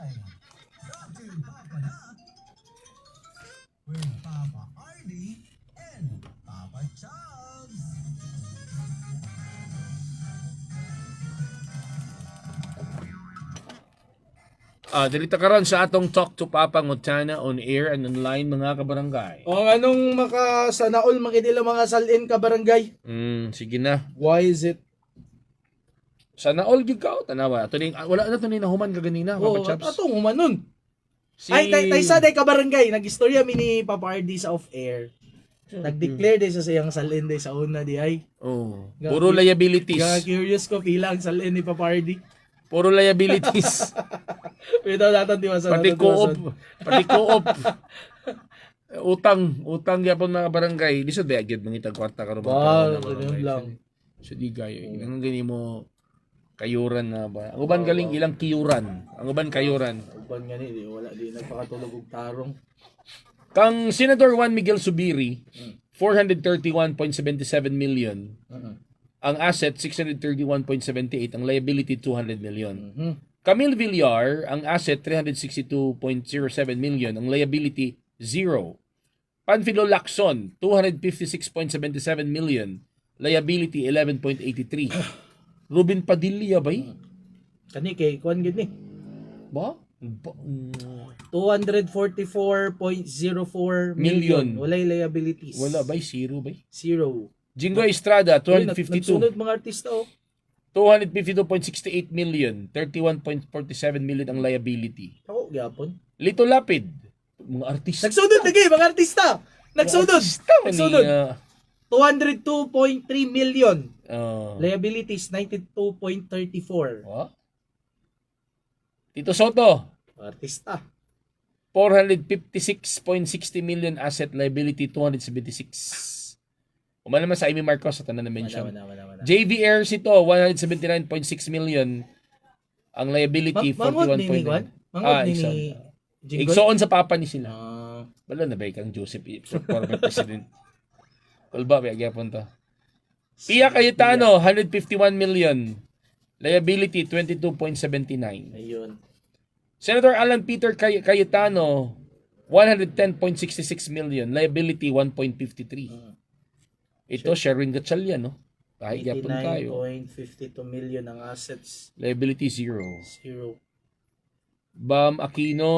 time. Talk to Papa na with Papa Ardy and Papa Chubbs. Dilita karon sa atong Talk to Papa Ngutana on air and online mga kabarangay. O anong makasanaol makidila mga salin ka barangay? Sige na. Why is it? Sana all gid ka tanawa. Tuning wala na tuning nahuman ka ganina, Oh, Papa Chaps. atong humanon. Si Ay, tay sa day ka barangay. Nag-istorya mi ni Papa RD sa off-air. Nag-declare day sa sayang salin day sa una di ay. Oh, puro liabilities. Curious ko pila ang salin ni Papa RD. Puro liabilities. Pwede natin tiwasan. Pati co-op. Utang gyapon mga barangay. Di sa gyud mangitag kwarta karon ganun lang. So di gayo. Ang gani mo kayuran na ba? Ang uban galing ilang kiyuran. Ang uban kayuran. Uban nga ni, wala di nagpakatulog og tarong. Kang Senator Juan Miguel Zubiri, 431.77 million. Ang asset 631.78, ang liability 200 million. Camille Villar, ang asset 362.07 million, ang liability 0. Panfilo Lacson, 256.77 million, liability 11.83. Ruben Padilla ba? Kani kay kuan gid ni. Ba? 244.04 million. Walay liabilities. Wala ba? Zero ba? Zero. Jingo Estrada, Uy, 252. Nagsunod mga artista oh. 252.68 million, 31.47 million ang liability. Ako gyapon. Lito Lapid, mga artista. Nagsunod lagi mga artista. Nagsunod. Nagsunod. 202.3 million. Liabilities 92.34. Tito Soto, Artista. 456.60 million asset, liability 276. Umana naman sa Amy Marcos sa tanan na mention. Wala. JVR sito 179.6 million. Ang liability Mangod ni 41.9. Mangod ni Jingle. Igsoon sa papa ni sila. Wala na ba kang Joseph former president. Kulba ba gyapon to. Pia Cayetano 151 million. Liability 22.79. Ayun. Senator Alan Peter Cayetano 110.66 million. Liability 1.53. Ito Sherwin Gatchalian, no? Kahit gyapon tayo. 89.52 million ang assets. Liability 0. Bam Uy, Aquino.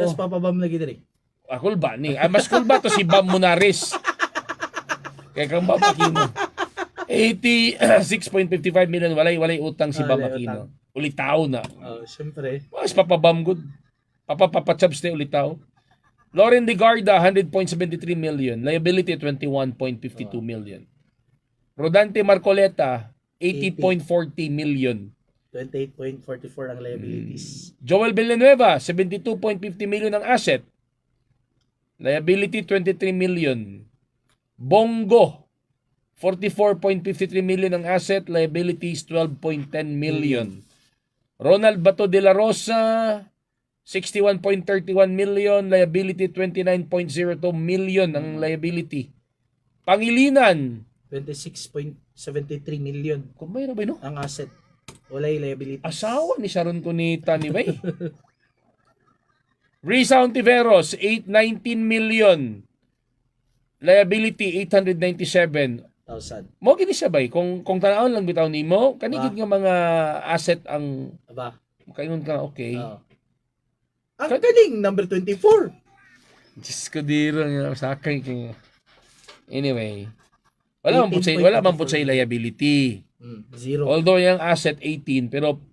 nas papabam lagi diri. Akol ba ni? Ay, mas cool ba to si Bam Munares? Kaya kang Bam Aquino. 86.55 million. Walay utang si Bam Aquino. Ulitaw na. Oh, syempre. Mas papabam good. Papapachabs na ulitaw. Lauren Legarda, 100.73 million. Liability, 21.52 million. Rodante Marcoleta, 80.40 million. 28.44 ang liabilities. Joel Villanueva, 72.50 million ang asset. Liability, 23 million. Bongo, 44.53 million ang asset. Liabilities, 12.10 million. Ronald Bato de la Rosa, 61.31 million, liability 29.02 million ang liability. Pangilinan, 26.73 million kung mayroon ba no? ang asset. Walay liabilities. Asawa ni Sharon Cunita ni Bay. Risa Ontiveros, 819 million. Liability 897. 1,000. Mo gini siya bay kung tanawon lang bitaw nimo, kanigid nga mga asset ang Aba. kaingon ka okay. Ang kaning number 24. Diyos ko diro nga sakay kay. Anyway, wala man po sa liability. Zero. Although yung asset 18 pero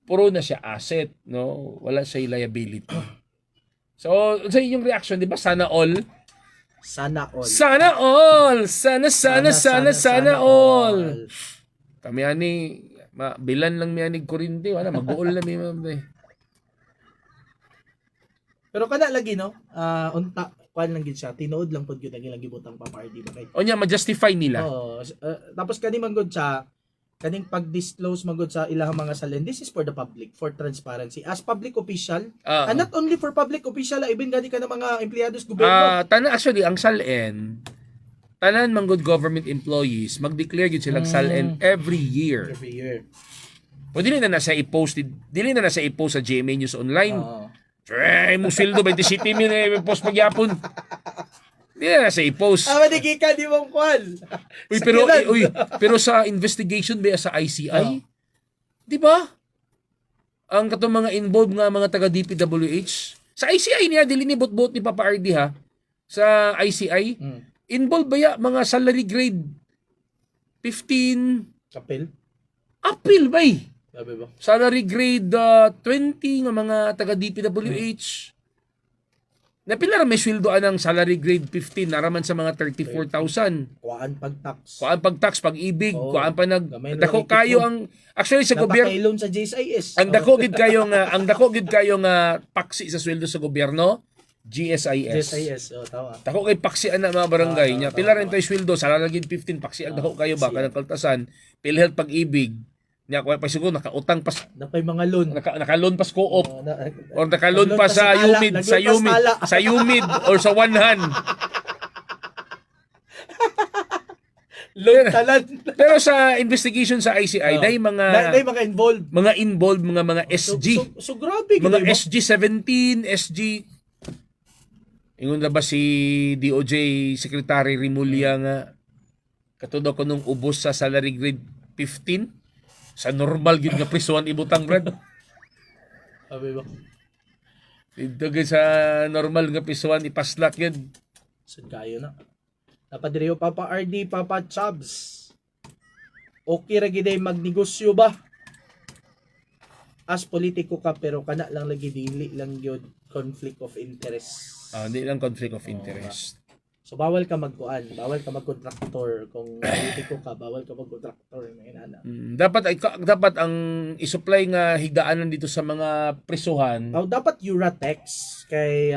puro na siya asset, no? Wala siya liability. So, sa inyong reaction, 'di ba? Sana all. Sana all. Sana all. Sana all. Kami ani bilan lang mi anig kurinte, wala mag-uol na mi ma'am. Pero kana lagi no, unta kuan lang gid siya, tinuod lang pud gyud lagi butang pa-party ba kay. O nya ma-justify nila. Oo, tapos kani manggod siya, kaning pag-disclose manggod sa ilang mga salin, this is for the public, for transparency. As public official, and not only for public official, even gani ka ng mga empleyado sa gobyerno. Tanan actually ang SALN, tanan man good government employees, mag-declare gyud silang SALN every year. Every year. O dili na nasa i-post sa GMA News Online. Oo. Try mo sweldo 27 min post pagyapon. Dili na nasa i-post. Madigika di mong kwan. Pero sa investigation ba sa ICI? Di ba? Ang katong mga involved nga mga taga DPWH sa ICI niya dili ni bot-bot ni Papa RD ha. Sa ICI involved ba ya mga salary grade 15 Kapil. appeal ba? Sabi ba? Salary grade 20 nga mga taga DPWH. Napila ra may sweldo anang salary grade 15 naraman sa mga 34,000. Kuhaan pag-tax. Kuan pag-tax, pag-ibig, Oo. kuan pa Gamay na dako nakikita kayo mo. ang actually sa gobyerno Napaka-loan sa JSIS. ang dako gid kayo nga paksi sa sweldo sa gobyerno GSIS. JSIS. Tawa. Dako kay paksi ana mga barangay niya. Pila rin tama. tayo sweldo sa lalagid 15 paksi ang dako kayo ba kanang kaltasan, PhilHealth pag-ibig. Nya ko pa siguro nakautang pa Napay mga loan. naka-loan pa sa co-op or Nagloan naka-loan pa sa tala, Umid, nagloan sa pa Umid, tala. sa Umid or sa One Hand. Loan talan. Pero sa investigation sa ICI, dahil Dahil mga involved. mga SG. So grabe. Mga diba? SG-17, SG... Ingon na ba si DOJ Secretary Rimulya nga katudo ko nung ubos sa salary grade 15 sa normal gyud nga prisuan ibutang brad. Sabi ba? Dito gyud sa normal nga prisuan ipaslak yun. Saan kayo na? Napadiriyo Papa RD, Papa Chubbs. Okay ra giday magnegosyo ba? As politiko ka pero kana lang lagi dili lang gyud conflict of interest. Hindi lang conflict of interest. So bawal ka magkuan, bawal ka magkontraktor kung politiko ka, bawal ka magkontraktor na inana. Dapat ang isupply nga higdaanan dito sa mga prisuhan. Dapat Uratex kay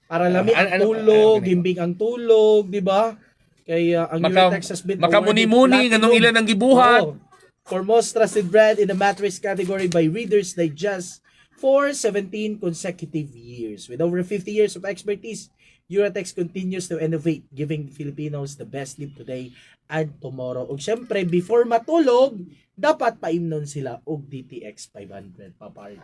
para lami ang ano- tulog, ano- gimbing ang tulog, di ba? Kay ang Uratex has been makamuni-muni awarded nganong ilan ang gibuhat. Oo. For most trusted brand in the mattress category by Reader's Digest for 17 consecutive years. With over 50 years of expertise, Uratex continues to innovate, giving Filipinos the best sleep today and tomorrow. Ug syempre, before matulog, dapat paimnon sila og DTX 500 papar.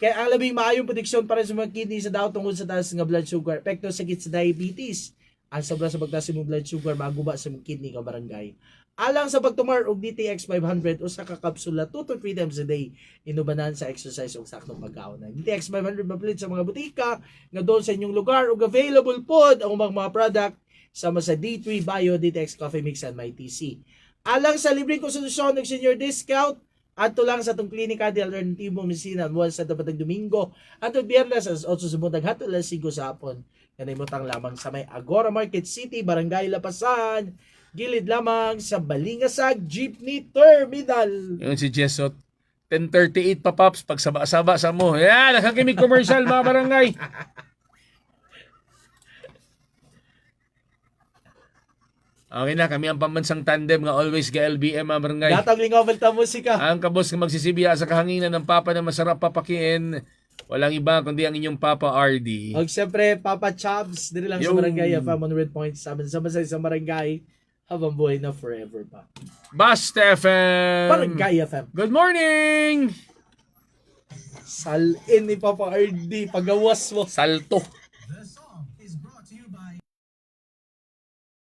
Kaya ang labing maayong prediksyon para sa mga kidney sa daw tungkol sa taas nga blood sugar, epekto sa sa diabetes. Ang sobra sa pagtaas sa imong blood sugar, maguba sa imong kidney ka barangay. Alang sa pagtumar og DTX 500 usa ka kapsula 2 to 3 times a day inubanan sa exercise ug saktong pagkaon. DTX 500 mapilit sa mga butika nga doon sa inyong lugar ug available pod ang mga product sama sa D3 Bio, DTX Coffee Mix and MyTC. Alang sa libreng konsultasyon ug senior discount adto lang sa atong klinika di Alternativo Medicina buwan sa Tabatag Domingo adto Biyernes alas 8 sa buntag hangtod alas 5 sa hapon. Kanimutang lamang sa may Agora Market City, Barangay Lapasan, gilid lamang sa Balingasag Jeepney Terminal. Yun si Jessot. 10:38 pa Pops pag saba-saba sa mo. Yan, nakakimig commercial mga barangay. Okay na, kami ang pambansang tandem nga always ga LBM mga barangay. Gatang lingavel ta musika. Ang kabos nga magsisibiya sa kahanginan ng papa na masarap papakiin. Walang iba kundi ang inyong Papa RD. Og siyempre, Papa Chubbs, diri lang sa Yo. Barangay FM 100.7 sama sa isang barangay habang buhay na forever pa. Basta FM! Barangay FM. Good morning! Salin ni Papa RD, pagawas mo. Salto.